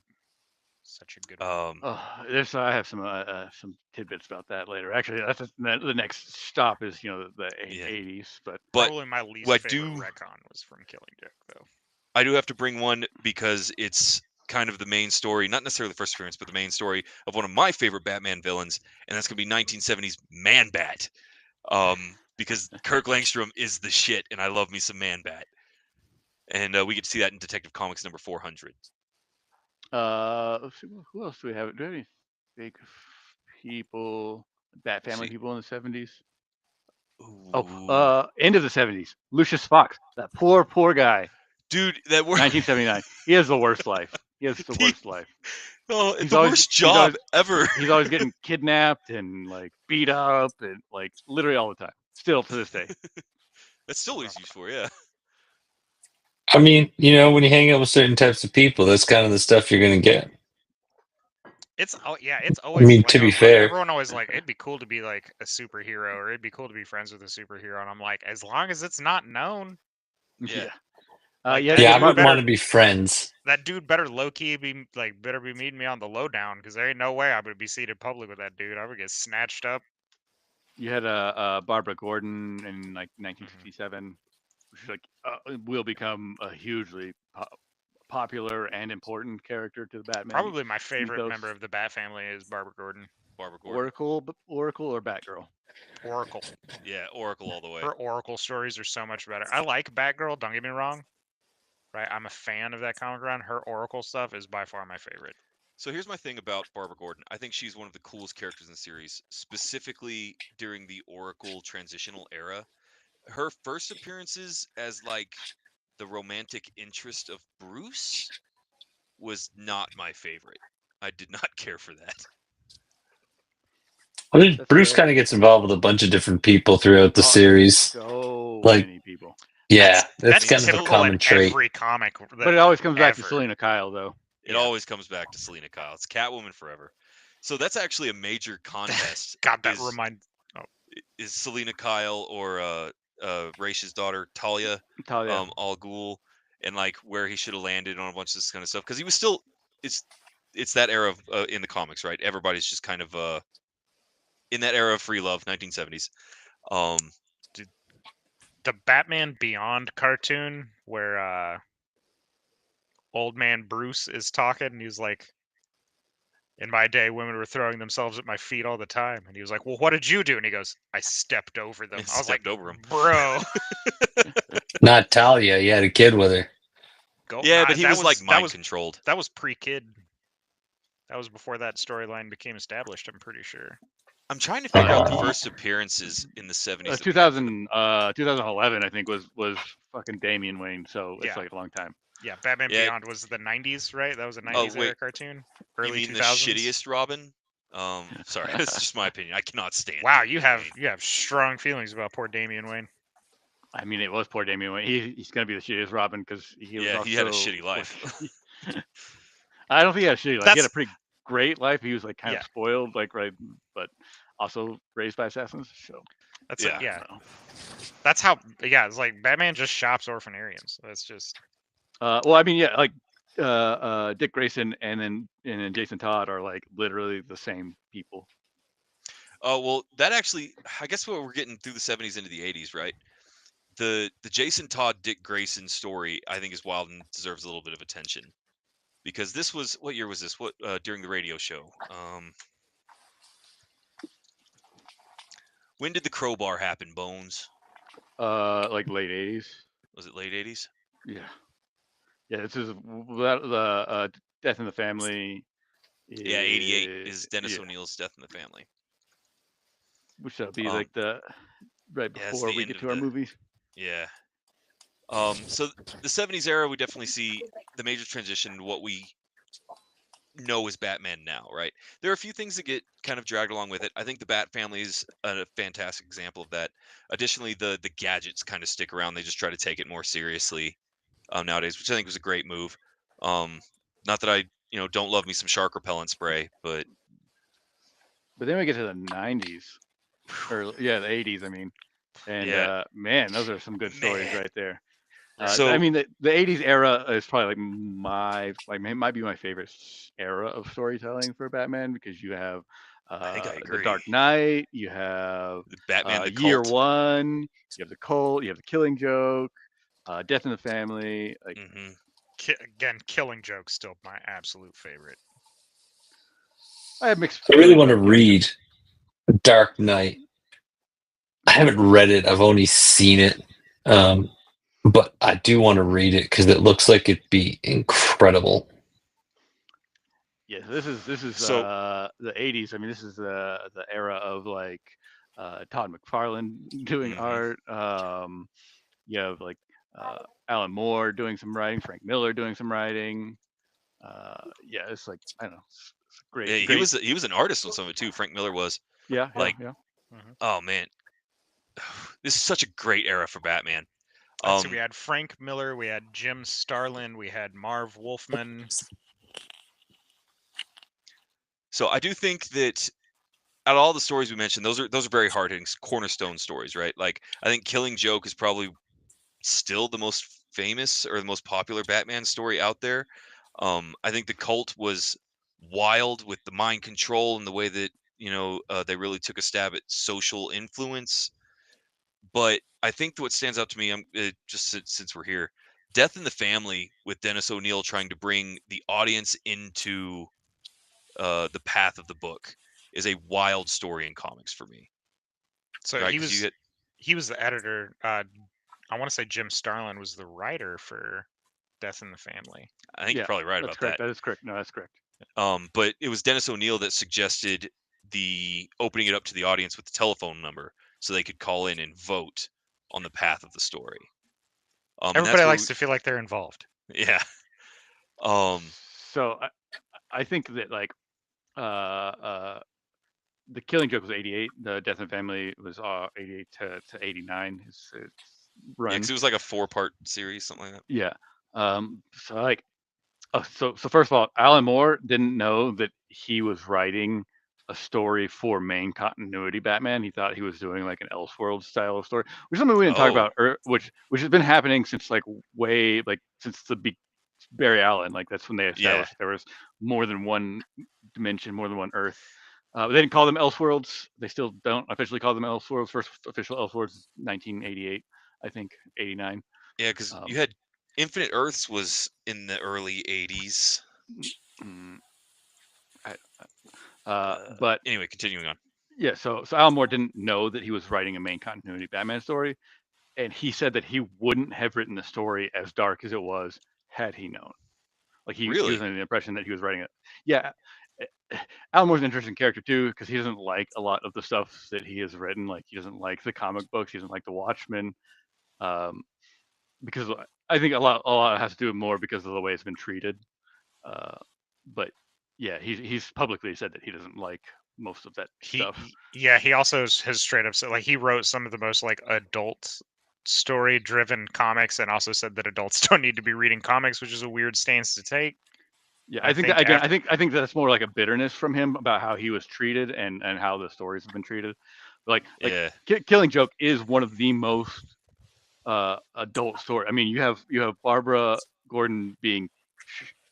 Such a good one. I have some tidbits about that later. Actually, the next stop is the Yeah. 80s, but Probably my least what favorite do- retcon was from Killing Joke, though. I do have to bring one because it's kind of the main story, not necessarily the first appearance, but the main story of one of my favorite Batman villains, and that's gonna be 1970s Man Bat. Because Kirk Langstrom is the shit, and I love me some Man Bat. And we get to see that in Detective Comics number 400. let's see, who else do we have? Do we have any big people, Bat family See. people in the 70s? Ooh. End of the 70s. Lucius Fox, that poor guy. Dude, that word. 1979. He has the worst life. He has the worst life. Oh, it's He's the always- worst he's job always- ever. He's always getting kidnapped and like beat up and like literally all the time. Still to this day. That's still what he's used for, yeah. I mean, when you hang out with certain types of people, that's kind of the stuff you're going to get. It's always. mean, like, to be fair- everyone always like it'd be cool to be like a superhero, or it'd be cool to be friends with a superhero, and I'm like, as long as it's not known, Yeah. Like, Yeah, that Yeah, I dude wouldn't better- want to be friends. that dude better low key be better be meeting me on the lowdown, because there ain't no way I would be seated public with that dude. I would get snatched up. You had Barbara Gordon in like 1967, which is like will become a hugely popular and important character to the Batman. Probably my favorite those- member of the Bat family is Barbara Gordon. Barbara Gordon. Oracle or Batgirl. Oracle. Yeah, Oracle all the way. Her Oracle stories are so much better. I like Batgirl, don't get me wrong. Right, I'm a fan of that comic run. Her Oracle stuff is by far my favorite. So here's my thing about Barbara Gordon. I think she's one of the coolest characters in the series, specifically during the Oracle transitional era. Her first appearances as like the romantic interest of Bruce was not my favorite. I did not care for that. I mean, That's Bruce fair. kind of gets involved with a bunch of different people throughout the Oh, series. So Like- many people. Yeah, that's I mean, kind of a typical common in trait. every comic. But it always comes back to ever. Selena Kyle, though. It Yeah. always comes back to Selena Kyle. It's Catwoman forever. So that's actually a major contest. God, that is, is Selena Kyle or Raish's daughter Talia Talia. Al Ghul, and like where he should have landed on a bunch of this kind of stuff, because he was still it's that era of in the comics, right? Everybody's just kind of in that era of free love, 1970s. The Batman Beyond cartoon where old man Bruce is talking, and he's like, in my day, women were throwing themselves at my feet all the time. And he was like, well, what did you do? And he goes, I stepped over them. And I was like, stepped over 'em. bro. Not Talia. You had a kid with her. Yeah, Nah, but he that was like that mind was controlled. That was pre-kid. That was before that storyline became established, I'm pretty sure. I'm trying to figure out the first appearances in the 70s. 2011, I think, was fucking Damian Wayne. So it's Yeah. like a long time. Yeah, Batman Yeah. Beyond was the 90s, right? That was a 90s era wait. cartoon. You Early mean 2000s. the shittiest Robin? Sorry, that's just my opinion. I cannot stand. Wow, Damian you have Wayne. strong feelings about poor Damian Wayne. I mean, it was poor Damian Wayne. He's gonna be the shittiest Robin because he was Yeah, also, he had a shitty life. I don't think he had a shitty life. He had That's- a pretty great life. He was like kind Yeah. of spoiled, like right, but also raised by assassins. So That's Yeah. it. Yeah, so. that's how. Yeah, it's like Batman just shops orphanariums. That's just. Well, I mean, yeah, like Dick Grayson and then Jason Todd are like literally the same people. Oh well, that actually, I guess what we're getting through the 70s into the 80s, right? The Jason Todd Dick Grayson story, I think, is wild and deserves a little bit of attention, because this was, what year was this? What during the radio show? When did the crowbar happen, Bones? Like late 80s. Was it late 80s? Yeah. Yeah, this is the Death in the Family. Yeah, 88 is Dennis yeah, O'Neill's Death in the Family. which will be Um, like the right yeah, it's before the we end get of to our the- movies. Yeah. So the 70s era, we definitely see the major transition to what we know as Batman now, right? There are a few things that get kind of dragged along with it. I think the Bat family is a fantastic example of that. Additionally, the gadgets kind of stick around. They just try to take it more seriously nowadays, which I think was a great move. Not that I, don't love me some shark repellent spray, but But then we get to the 90s, or yeah, the 80s. I mean, and Yeah. man, those are some good stories Man. right there. So- I mean, the '80s era is probably might be my favorite era of storytelling for Batman, because you have I think I the agree. Dark Knight, you have The Batman, the Year Cult. One, you have the Cult, you have the Killing Joke, Death in the Family. Like, hmm Again, Killing Joke still my absolute favorite. I have mixed. I really feelings want to about Killing Joke. read Dark Knight. I haven't read it. I've only seen it. But I do want to read it because it looks like it'd be incredible. Yeah, this is So- the '80s. I mean, this is the era of like Todd McFarlane doing Mhm. art. You have like Alan Moore doing some writing, Frank Miller doing some writing. Yeah, it's like, I don't know, it's great. Yeah, great. he was an artist on some of it too. Frank Miller was. Yeah, like- yeah. Oh man, this is such a great era for Batman. So we had Frank Miller, we had Jim Starlin, we had Marv Wolfman. So I do think that out of all the stories we mentioned, those are very hard hitting cornerstone stories, right? Like I think Killing Joke is probably still the most famous or the most popular Batman story out there. I think the Cult was wild with the mind control and the way that they really took a stab at social influence. But I think what stands out to me, just since we're here, Death in the Family with Dennis O'Neil trying to bring the audience into the path of the book is a wild story in comics for me. So Right, he 'cause was you he was the editor. I want to say Jim Starlin was the writer for Death in the Family. I think Yeah, you're probably right That's about correct. that. That is correct. No, that's correct. But it was Dennis O'Neil that suggested the opening it up to the audience with the telephone number so they could call in and vote on the path of the story. And that's Everybody where likes to feel like they're involved. yeah. So I think that like the Killing Joke was '88. The Death in the Family was '88 to '89. It's Yeah, run. because it was like a 4-part series, something like that. Yeah. So like, so first of all, Alan Moore didn't know that he was writing a story for main continuity Batman. He thought he was doing like an Elseworld style of story, which is something we didn't talk Oh. about, which has been happening since like since Barry Allen. Like that's when they established there was more than one dimension, more than one Earth. They didn't call them Elseworlds. They still don't officially call them Elseworlds. First official Elseworlds is 1988, I think, 89. Yeah, because you had Infinite Earths was in the early 80s. But anyway, continuing on. Yeah, so Alan Moore didn't know that he was writing a main continuity Batman story, and he said that he wouldn't have written the story as dark as it was had he known. Like he was under the impression that he was writing it. Yeah, Alan Moore's an interesting character too, because he doesn't like a lot of the stuff that he has written. Like he doesn't like the comic books, he doesn't like the Watchmen, because I think a lot has to do more because of the way it's been treated. But yeah, he's publicly said that he doesn't like most of that stuff. Yeah, he also has straight up said like he wrote some of the most like adult story driven comics, and also said that adults don't need to be reading comics, which is a weird stance to take. Yeah, I think that again. I think that's more like a bitterness from him about how he was treated and how the stories have been treated. Like Killing Joke is one of the most adult story. I mean, you have Barbara Gordon being,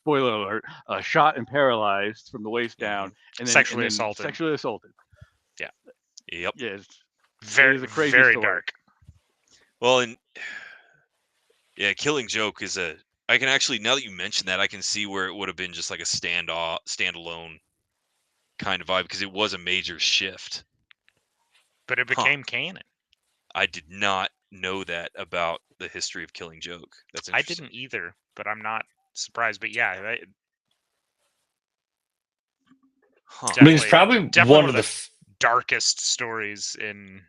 spoiler alert, shot and paralyzed from the waist down, and then sexually assaulted. Yeah. Yep. Yeah, it's very a crazy very story. dark. Well, and yeah, Killing Joke is I can actually, now that you mention that, I can see where it would have been just like a standalone kind of vibe, because it was a major shift. But it became canon. I did not know that about the history of Killing Joke. That's interesting. I didn't either, but I'm not surprised. But yeah, I mean, it's probably one of the darkest stories in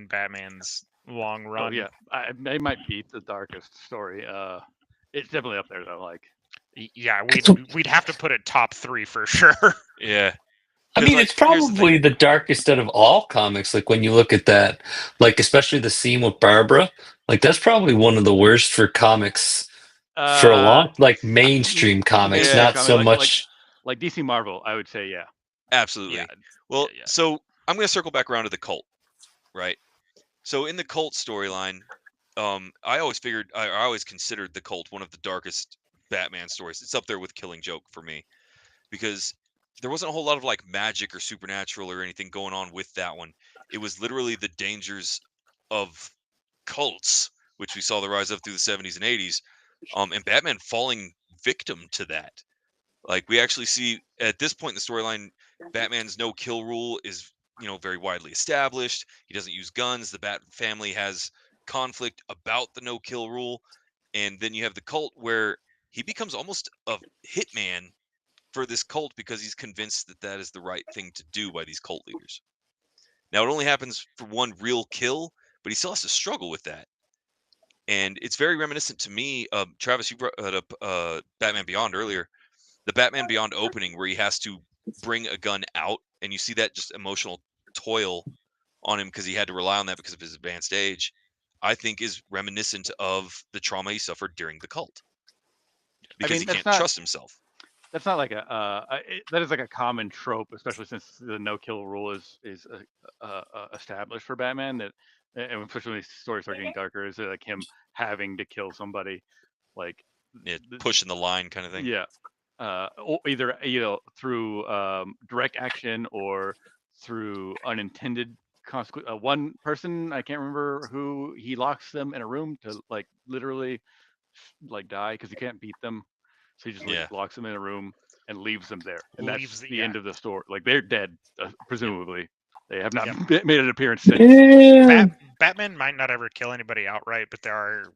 Batman's long run. Oh yeah, it might be the darkest story. It's definitely up there though. Like, yeah, we'd have to put it top 3 for sure. Yeah. I mean, it's probably the darkest out of all comics. Like when you look at that, like especially the scene with Barbara, like that's probably one of the worst for comics for a long, like mainstream comics, not so much like DC Marvel. I would say, yeah, absolutely. Yeah. Well, so I'm going to circle back around to the Cult, right? So in the Cult storyline, I always figured, I always considered the Cult one of the darkest Batman stories. It's up there with Killing Joke for me because there wasn't a whole lot of like magic or supernatural or anything going on with that one. It was literally the dangers of cults, which we saw the rise of through the 70s and 80s, and Batman falling victim to that. Like we actually see at this point in the storyline, Batman's no kill rule is, very widely established. He doesn't use guns. The Bat family has conflict about the no kill rule, and then you have the cult where he becomes almost a hitman for this cult because he's convinced that that is the right thing to do by these cult leaders. Now it only happens for one real kill, but he still has to struggle with that. And it's very reminiscent to me. Travis, you brought up Batman Beyond earlier. The Batman Beyond opening where he has to bring a gun out, and you see that just emotional toil on him because he had to rely on that because of his advanced age, I think is reminiscent of the trauma he suffered during the cult because he can't trust himself. That's not like that is like a common trope, especially since the no kill rule is established for Batman. That, and especially when these stories are getting darker, is like him having to kill somebody, like pushing the line kind of thing. Yeah, or either through direct action or through unintended consequence. One person, I can't remember who, he locks them in a room to like literally like die because he can't beat them. So he just locks them in a room and leaves them there, and that's the end of the story. Like they're dead, presumably. They have not made an appearance since. Batman might not ever kill anybody outright, but there are.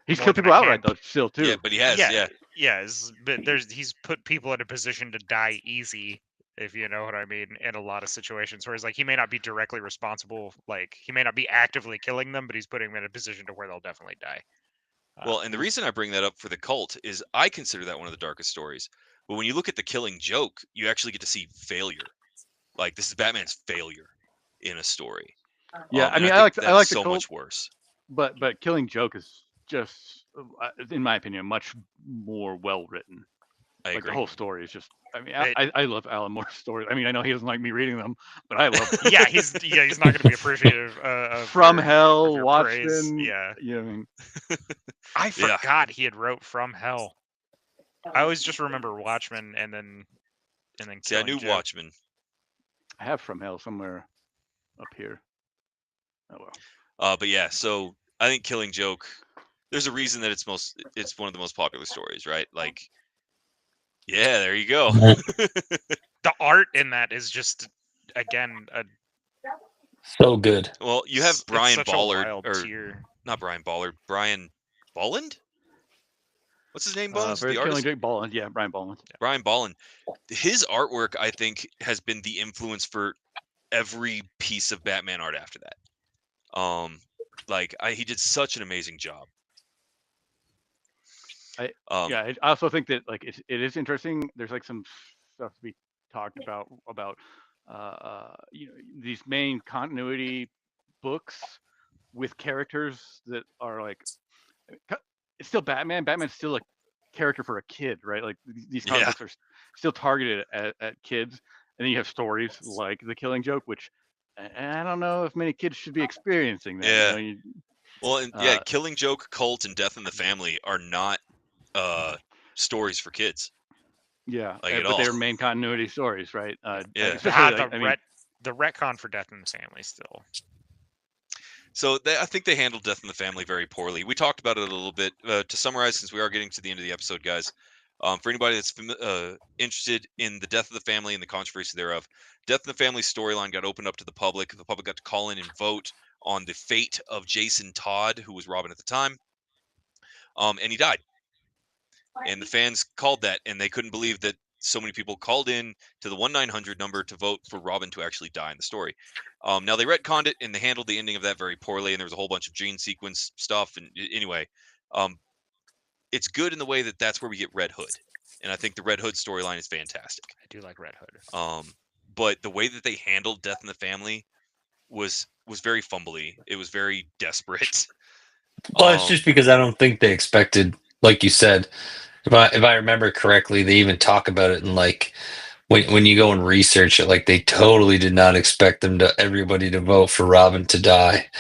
He's killed people outright though, still too. Yeah, but he has. But he's put people in a position to die easy, if you know what I mean, in a lot of situations. Whereas like he may not be directly responsible, like he may not be actively killing them, but he's putting them in a position to where they'll definitely die. Well, and the reason I bring that up for the cult is I consider that one of the darkest stories. But when you look at the Killing Joke, you actually get to see failure. Like this is Batman's failure in a story. Yeah, I mean, I like the so cult, much worse. But Killing Joke is just, in my opinion, much more well written. I agree. The whole story is just. I mean, I love Alan Moore's stories. I mean, I know he doesn't like me reading them, but I love them. he's not going to be appreciative of From Hell, Watchmen. Yeah, you know what I mean. I forgot he had wrote From Hell. I always just remember Watchmen and then. See, I knew Watchmen. I have From Hell somewhere up here. Oh well. But yeah, so I think Killing Joke. There's a reason that it's one of the most popular stories, right? Like. Yeah, there you go. The art in that is just, again, so good. Well, you have Brian Ballard, not Brian Ballard, Brian Bolland? What's his name, Bones? The artist? Bolland, yeah, Brian Bolland. Yeah. Brian Bolland. His artwork, I think, has been the influence for every piece of Batman art after that. He did such an amazing job. I also think that like it is interesting. There's like some stuff to be talked about these main continuity books with characters that are like, it's still Batman. Batman's still a character for a kid, right? Like these comic books are still targeted at kids, and then you have stories like The Killing Joke, which I don't know if many kids should be experiencing that. Yeah. You know, well, and Killing Joke, Cult, and Death in the Family are not stories for kids. Yeah, but they're main continuity stories, right? The retcon for Death in the Family still. So I think they handled Death in the Family very poorly. We talked about it a little bit. To summarize, since we are getting to the end of the episode, guys, for anybody that's interested in the Death of the Family and the controversy thereof, Death in the Family storyline got opened up to the public. The public got to call in and vote on the fate of Jason Todd, who was Robin at the time, and he died. And the fans called that, and they couldn't believe that so many people called in to the 1-900 number to vote for Robin to actually die in the story. Now they retconned it, and they handled the ending of that very poorly, and there was a whole bunch of dream sequence stuff. And anyway, it's good in the way that that's where we get Red Hood, and I think the Red Hood storyline is fantastic. I do like Red Hood. But the way that they handled Death in the Family was very fumbly. It was very desperate. Well, it's just because I don't think they expected, like you said, if I remember correctly, they even talk about it in like when you go and research it, like they totally did not expect everybody to vote for Robin to die.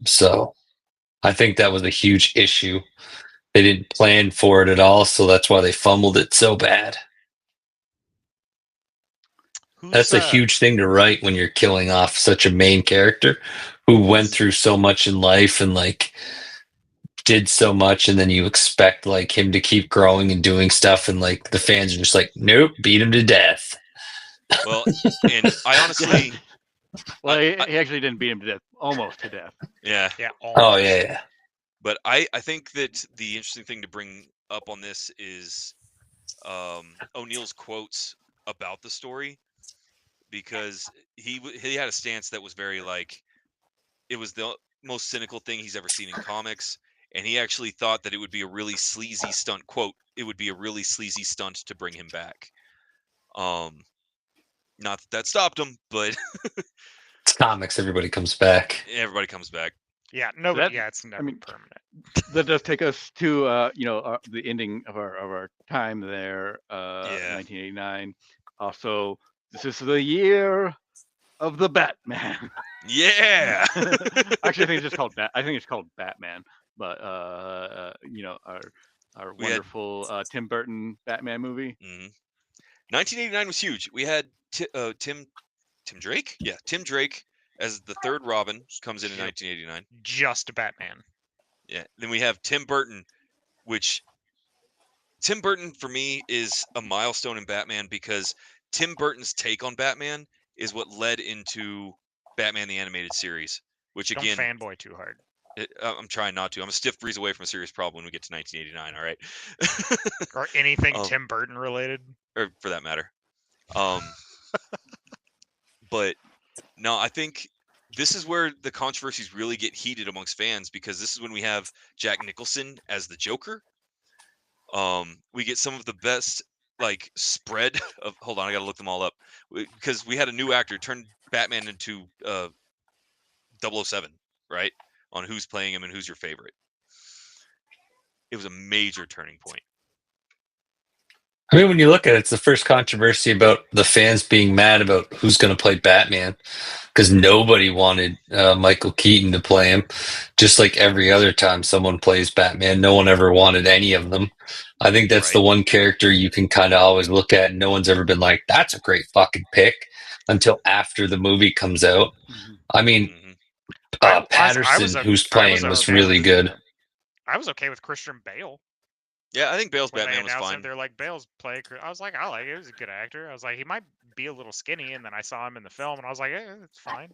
So I think that was a huge issue. They didn't plan for it at all, so that's why they fumbled it so bad. Who's That's a huge thing to write when you're killing off such a main character who went through so much in life and like did so much, and then you expect like him to keep growing and doing stuff, and like the fans are just like, nope, beat him to death. Well, and I honestly, Well, I- he actually didn't beat him to death, almost to death. yeah, Yeah. Oh Almost. yeah. but I think that the interesting thing to bring up on this is O'Neill's quotes about the story, because he had a stance that was very like, it was the most cynical thing he's ever seen in comics, and he actually thought that it would be a really sleazy stunt. Quote: "It would be a really sleazy stunt to bring him back." Not that stopped him, but It's comics, everybody comes back. everybody comes back. Yeah. No. That- Yeah. It's never mean, permanent. That does take us to the ending of our time there, Yeah. 1989. Also, this is the year of the Batman. Yeah. Actually, I think it's just called I think it's called Batman, but our We had- wonderful Tim Burton Batman movie. 1989 was huge. We had Tim Drake, yeah, Tim Drake as the third Robin comes in Yep. 1989. Just Batman. Yeah, then we have Tim Burton, which Tim Burton for me is a milestone in Batman, because Tim Burton's take on Batman is what led into Batman the Animated Series, which Don't again, fanboy too hard. I'm trying not to. I'm a stiff breeze away from a serious problem when we get to 1989. All right, Or anything Um, Tim Burton related. or for that matter. But no, I think this is where the controversies really get heated amongst fans, because this is when we have Jack Nicholson as the Joker. We get some of the best like spread of. Hold on, I gotta look them all up, because we had a new actor turn Batman into 007, right? On who's playing him and who's your favorite. It was a major turning point. I mean, when you look at it, it's the first controversy about the fans being mad about who's going to play Batman, because nobody wanted Michael Keaton to play him. Just like every other time someone plays Batman, no one ever wanted any of them. I think that's the Right. one character you can kind of always look at, and no one's ever been like, that's a great fucking pick, until after the movie comes out. I mean, Mhm. Patterson, who's playing, was really good. I was okay with Christian Bale. Yeah, I think Bale's When Batman they was announced fine. him, they're like, Bale's play. I was like, I like it. He's a good actor. I was like, he might be a little skinny, and then I saw him in the film, and I was like, it's fine.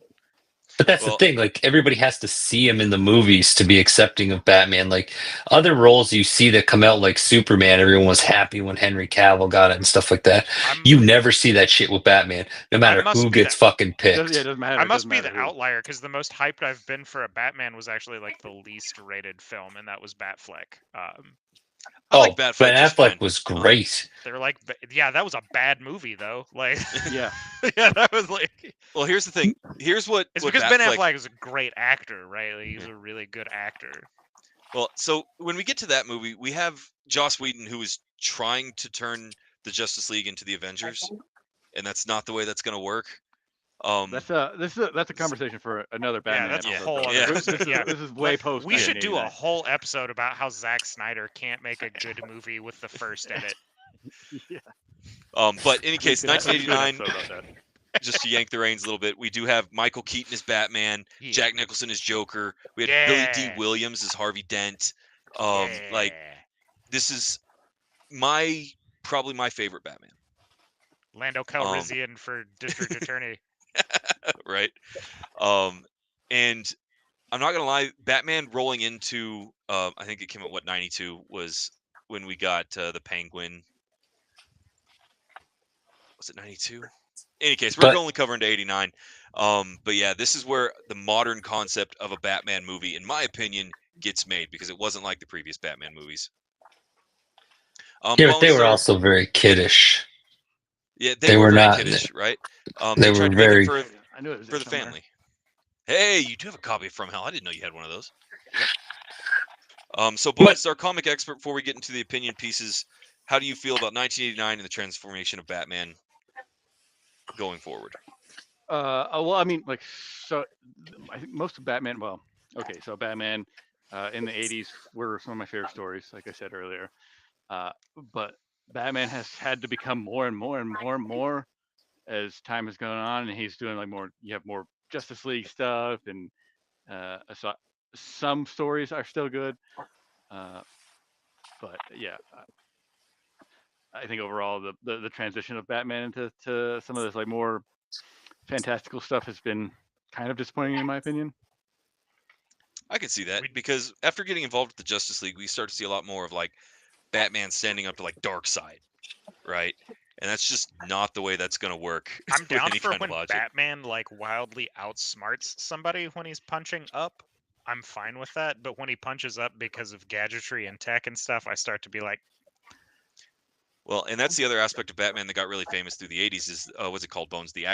But that's Well- the thing. Like, everybody has to see him in the movies to be accepting of Batman. Like, other roles you see that come out, like Superman, everyone was happy when Henry Cavill got it and stuff like that. You never see that shit with Batman, no matter must who be gets fucking picked. Yeah, it doesn't matter. I it must doesn't be matter the who. outlier, because the most hyped I've been for a Batman was actually like the least rated film, and that was Batfleck. I like Ben Batfleck just fine. Affleck was great. They're like, yeah, that was a bad movie though. Like, Yeah. yeah, that was like. Well, here's the thing. Here's what. It's what because Ben Affleck is a great actor, right? Like, he's a really good actor. Well, so when we get to that movie, we have Joss Whedon, who is trying to turn the Justice League into the Avengers, and that's not the way that's going to work. That's a conversation for another Batman that's a episode. whole though. other This, episode, yeah. this is way post. We should do a 1989. whole episode about how Zack Snyder can't make a good movie with the first edit. But in any case, We should do an 1989. episode about that. Just to yank the reins a little bit, we do have Michael Keaton as Batman, Yeah. Jack Nicholson as Joker. We had Billy D. Yeah. Williams as Harvey Dent. Like, Yeah. this is probably my favorite Batman. Lando Calrissian for District Attorney. Right? And I'm not gonna lie, Batman rolling into I think it came out 92 was when we got the Penguin. Was it 92? In any case, we're But- only covering to 89. But yeah, this is where the modern concept of a Batman movie, in my opinion, gets made, because it wasn't like the previous Batman movies. Yeah, while but they this were are- also very kiddish. yeah, they they were were very not- kiddish, right? they They were tried to very- make it I knew it was for there the somewhere. family. Hey, you do have a copy of From Hell. I didn't know you had one of those. So, Bullets, our comic expert, before we get into the opinion pieces, how do you feel about 1989 and the transformation of Batman going forward? Well, I mean, like, so I think most of Batman. Well, okay, so Batman in the '80s were some of my favorite stories, like I said earlier. But Batman has had to become more and more and more and more as time has gone on, and he's doing like more. You have more Justice League stuff, and so some stories are still good. But yeah, I think overall the transition of Batman into some of this like more fantastical stuff has been kind of disappointing in my opinion. I can see that We- because after getting involved with the Justice League, we start to see a lot more of like Batman standing up to like Darkseid, right? And that's just not the way that's going to work I'm with down any for kind of when logic. Batman like wildly outsmarts somebody when he's punching up. I'm fine with that, but when he punches up because of gadgetry and tech and stuff, I start to be like, Well, and that's the other aspect of Batman that got really famous through the '80s is what's it called, Bones? The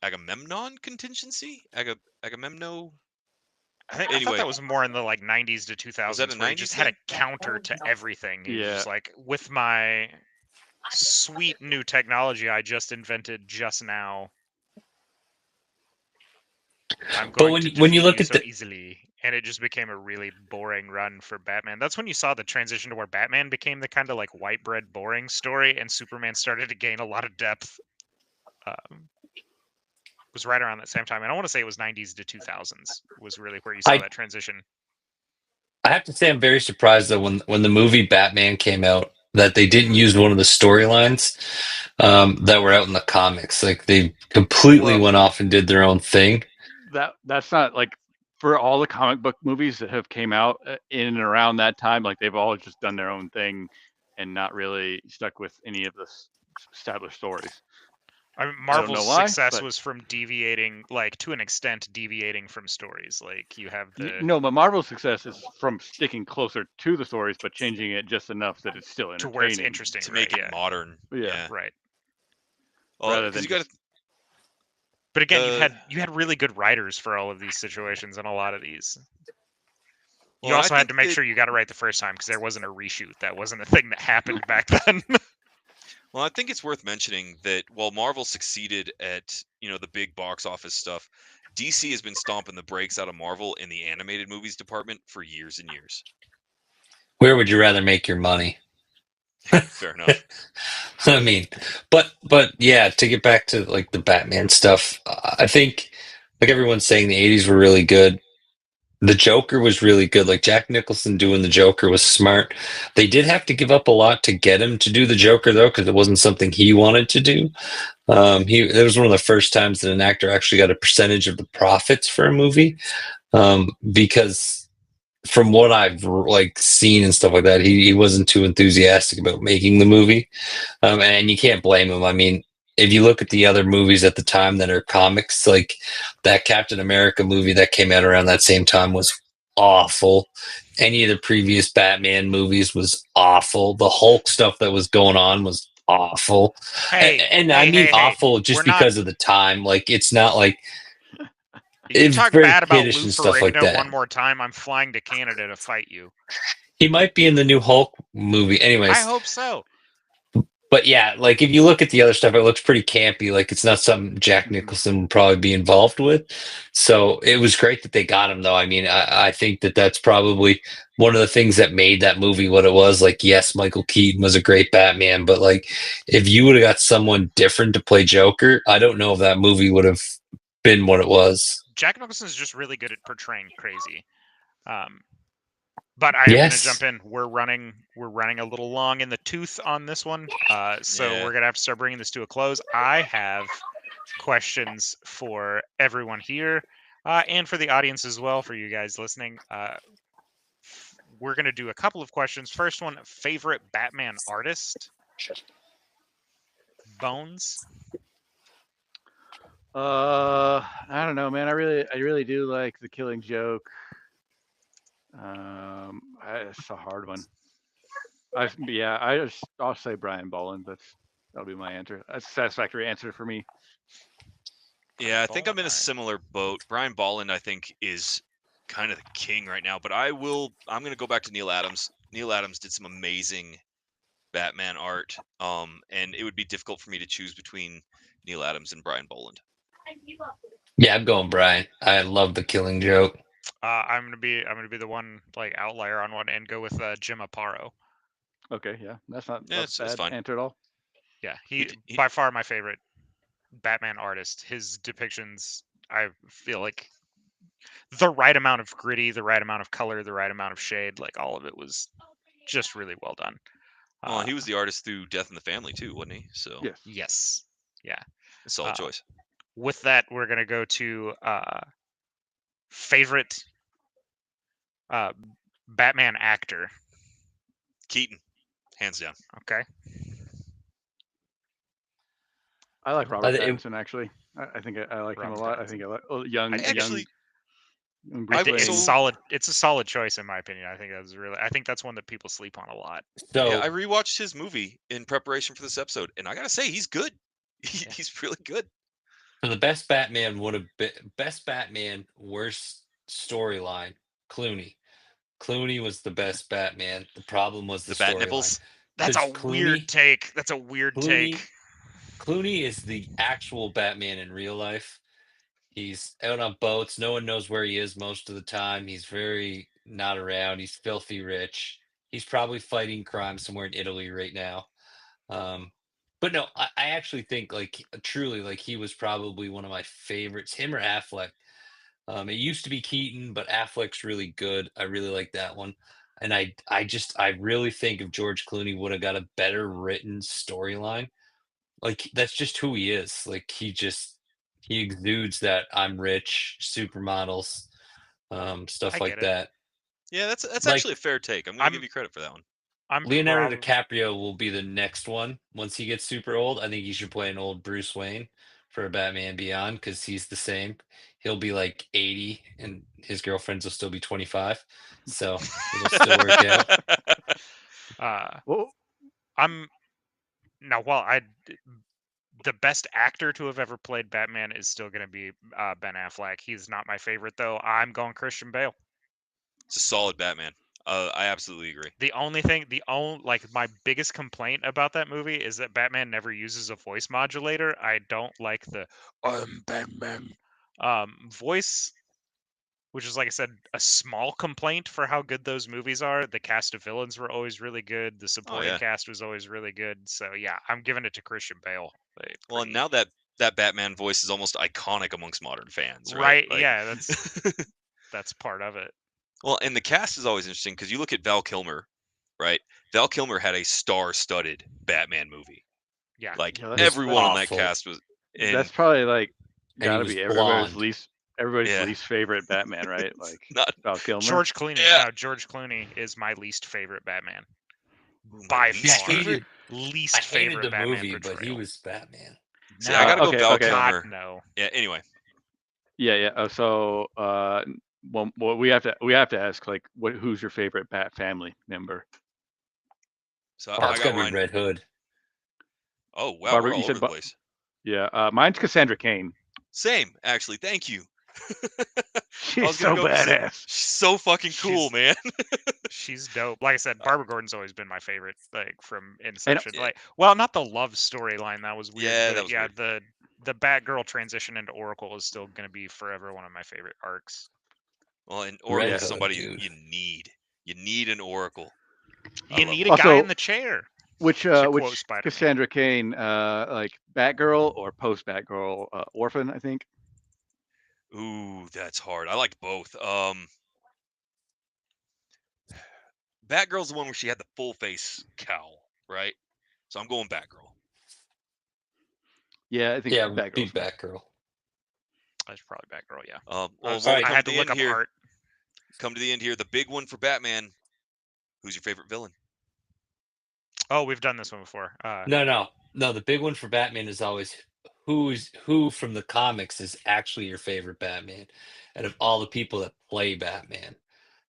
Agamemnon contingency, Agamemno. I thought Anyway, that was more in the like 90s to was that a 2000s where he just '90s had a thing? counter to everything. He was Yeah. just like, with my sweet new technology I just invented just now, I'm But going when to when you defeat look you at so the easily. And it just became a really boring run for Batman. That's when you saw the transition to where Batman became the kind of like white bread boring story, and Superman started to gain a lot of depth. Was right around that same time, and I want to say it was 90s to 2000s was really where you saw I that transition. I have to say I'm very surprised that when the movie Batman came out that they didn't use one of the storylines that were out in the comics. Like they completely Well, went off and did their own thing. that's not like for all the comic book movies that have came out in and around that time, like they've all just done their own thing and not really stuck with any of the established stories. I mean, I don't know Marvel's why, success but was from deviating, like to an extent, deviating from stories. Like you have the no, but Marvel's success is from sticking closer to the stories, but changing it just enough that it's still to where it's entertaining. interesting, To right? make it Yeah, modern. Yeah, Yeah. right. Well, rather because than you got just But again, the you had really good writers for all of these situations and a lot of these. You well, I also had think to make that sure you got it right the first time because there wasn't a reshoot. That wasn't a thing that happened back then. well, I think it's worth mentioning that while Marvel succeeded at the big box office stuff, DC has been stomping the brakes out of Marvel in the animated movies department for years and years. Where would you rather make your money? Fair enough. I mean, but yeah, to get back to like the Batman stuff, I think like everyone's saying the '80s were really good. The Joker was really good. Like Jack Nicholson doing the Joker was smart. They did have to give up a lot to get him to do the Joker though, because it wasn't something he wanted to do. He It was one of the first times that an actor actually got a percentage of the profits for a movie. Because from what I've like seen and stuff like that, he wasn't too enthusiastic about making the movie. And you can't blame him. I mean, if you look at the other movies at the time that are comics, like that Captain America movie that came out around that same time was awful. Any of the previous Batman movies was awful. The Hulk stuff that was going on was awful. Hey, And I hey, mean hey, hey! awful We're just not. because of the time. Like it's not like If you it's talk very bad about kiddish Lou and stuff like Ferrigno that. one more time, I'm flying to Canada to fight you. He might be in the new Hulk movie. I Anyways, hope so. but yeah, like if you look at the other stuff, it looks pretty campy. Like it's not something Jack mhm. Nicholson would probably be involved with. So it was great that they got him, though. I mean, I think that that's probably one of the things that made that movie what it was. Like, yes, Michael Keaton was a great Batman, but like if you would have got someone different to play Joker, I don't know if that movie would have been what it was. Jack Nicholson is just really good at portraying crazy. Um, but I am going to jump Yes. in. We're running a little long in the tooth on this one, so Yeah. we're going to have to start bringing this to a close. I have questions for everyone here, and for the audience as well, for you guys listening. We're going to do a couple of questions. First one: favorite Batman artist? Bones. I don't know, man. I really do like the Killing Joke. It's a hard one. I'll say Brian Bolland. That'll be my answer. That's a satisfactory answer for me. Yeah, I think I'm in a Alright. similar boat. Brian Bolland, I think, is kind of the king right now, but I'm going to go back to Neil Adams. Neil Adams did some amazing Batman art, and it would be difficult for me to choose between Neil Adams and Brian Bolland. Yeah, I'm going Brian. I love the Killing Joke. I'm gonna be the one like outlier on one and go with Jim Aparo. Okay, yeah, that's not Yeah, a it's bad fine. answer at all. Yeah, He he d- he- by far my favorite Batman artist. His depictions, I feel like the right amount of gritty, the right amount of color, the right amount of shade, like all of it was just really well done. Well, he was the artist through Death in the Family too, wasn't he? So Yes. Yes. Yeah. a solid Uh, choice. With that, we're gonna go to favorite uh, Batman actor. Keaton, hands down. Okay. I like I Robert thi- it- Pattinson actually. I think I like him a Robert lot. I Pattinson. think I like young, I a dig it. Actually, young I Bruce think would- it's Wayne. so- solid. It's a solid choice in my opinion. I think I think that's one that people sleep on a lot. So yeah, I rewatched his movie in preparation for this episode, and I gotta say, he's good. Yeah. He's really good. for the best Batman would have been best Batman, worst storyline, Clooney. Clooney was the best Batman. The problem was the The bat storyline. nipples. That's a 'Cause weird take. That's a weird Clooney- take. Clooney is the actual Batman in real life. He's out on boats. No one knows where he is most of the time. He's very not around. He's filthy rich. He's probably fighting crime somewhere in Italy right now. But no, I actually think like truly like he was probably one of my favorites. Him or Affleck. It used to be Keaton, but Affleck's really good. I really like that one. And I really think if George Clooney would have got a better written storyline, like that's just who he is. Like he exudes that I'm rich, supermodels, stuff I like get it. that. Yeah, that's Like- actually a fair take. I'm gonna I'm- give you credit for that one. I'm Leonardo prob- DiCaprio will be the next one once he gets super old. I think he should play an old Bruce Wayne for a Batman Beyond because he's the same. He'll be like 80 and his girlfriends will still be 25. So it'll still work out. Well, I'm now. Well, the best actor to have ever played Batman is still going to be Ben Affleck. He's not my favorite though. I'm going Christian Bale. It's a solid Batman. I absolutely agree. Like my biggest complaint about that movie is that Batman never uses a voice modulator. I don't like the "I'm Batman" voice, which is, like I said, a small complaint for how good those movies are. The cast of villains were always really good. The supporting yeah. cast was always really good. So yeah, I'm giving it to Christian Bale. Like, Well, and now that Batman voice is almost iconic amongst modern fans, right? right, Like- yeah, that's part of it. Well, and the cast is always interesting because you look at Val Kilmer, right? Val Kilmer had a star-studded Batman movie. Yeah, Like Yeah, that's everyone on that awful. cast was. And that's probably like And he gotta was be everybody's blonde. everybody's Yeah. least favorite Batman, right? Like not Val Kilmer. George Clooney. Yeah. No, George Clooney is my least favorite Batman. my By least far. favorite. Least I hated favorite the Batman movie, portrayal. but he was Batman. See, I gotta No, go okay, Val okay. Kilmer. God, no. Yeah. Anyway, Yeah. So, well, we have to ask like, who's your favorite Bat family member? so Oh, I it's got gotta be mine. Red Hood. Oh wow, Barbara, we're you all said over the place. Yeah, mine's Cassandra Cain. Same, actually. Thank you. She's was gonna so go for some- badass. She's so fucking cool, She's- man. She's dope. Like I said, Barbara Gordon's always been my favorite, like from Inception. Yeah. Like, well, not the love storyline, that was weird. Yeah, but that was yeah, weird. the Batgirl transition into Oracle is still going to be forever one of my favorite arcs. Well, and Oracle is Hood, somebody dude. you need. You need an Oracle. I You love need it. a guy Also- in the chair. Which To quote which Spider-Man. Cassandra Cain, like Batgirl or post Batgirl, Orphan, I think. Ooh, that's hard. I liked both. Batgirl's the one where she had the full face cowl, right? So I'm going Batgirl. Yeah, I think Yeah, Batgirl's beat Batgirl. That's probably Batgirl, yeah. Well, I when we come had to to the look end up here, art. come to the end here. The big one for Batman. Who's your favorite villain? Oh, we've done this one before. No. The big one for Batman is always who from the comics is actually your favorite Batman, out of all the people that play Batman.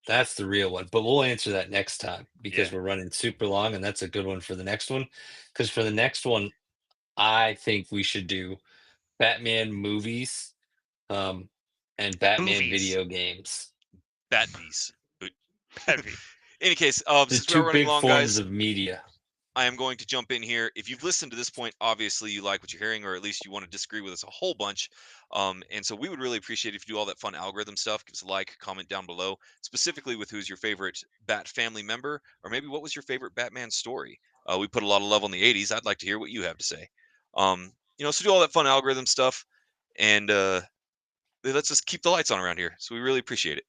That's the real one. But we'll answer that next time because Yeah. we're running super long, and that's a good one for the next one. Because for the next one, I think we should do Batman movies, and Batman Movies. video games. Batbees. Heavy. Any case, The since two we're running big long, forms guys, of media. I am going to jump in here. If you've listened to this point, obviously you like what you're hearing, or at least you want to disagree with us a whole bunch. And so we would really appreciate if you do all that fun algorithm stuff. Give us a like, comment down below, specifically with who's your favorite Bat family member, or maybe what was your favorite Batman story. We put a lot of love on the 80s. I'd like to hear what you have to say. So do all that fun algorithm stuff, and let's just keep the lights on around here. So we really appreciate it.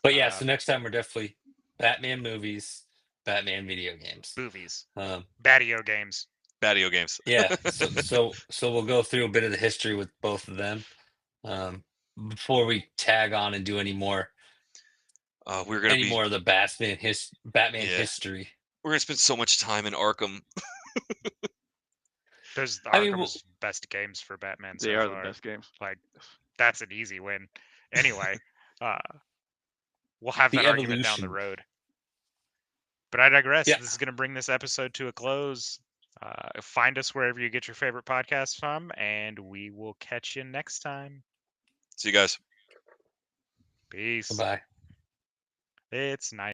But yeah, so next time we're definitely Batman movies, Batman video games. Movies. Um, Batio games. Batio games. yeah, so we'll go through a bit of the history with both of them before we tag on and do any more We're gonna be more of the Batman Yeah. history. we're gonna spend so much time in Arkham. Those I mean, Arkham's best games for Batman They so are far. the best games. Like, that's an easy win. Anyway, we'll have The that argument down the evolution. road. But I digress. Yeah. This is going to bring this episode to a close. Find us wherever you get your favorite podcasts from, and we will catch you next time. See you guys. Peace. Bye. It's nice.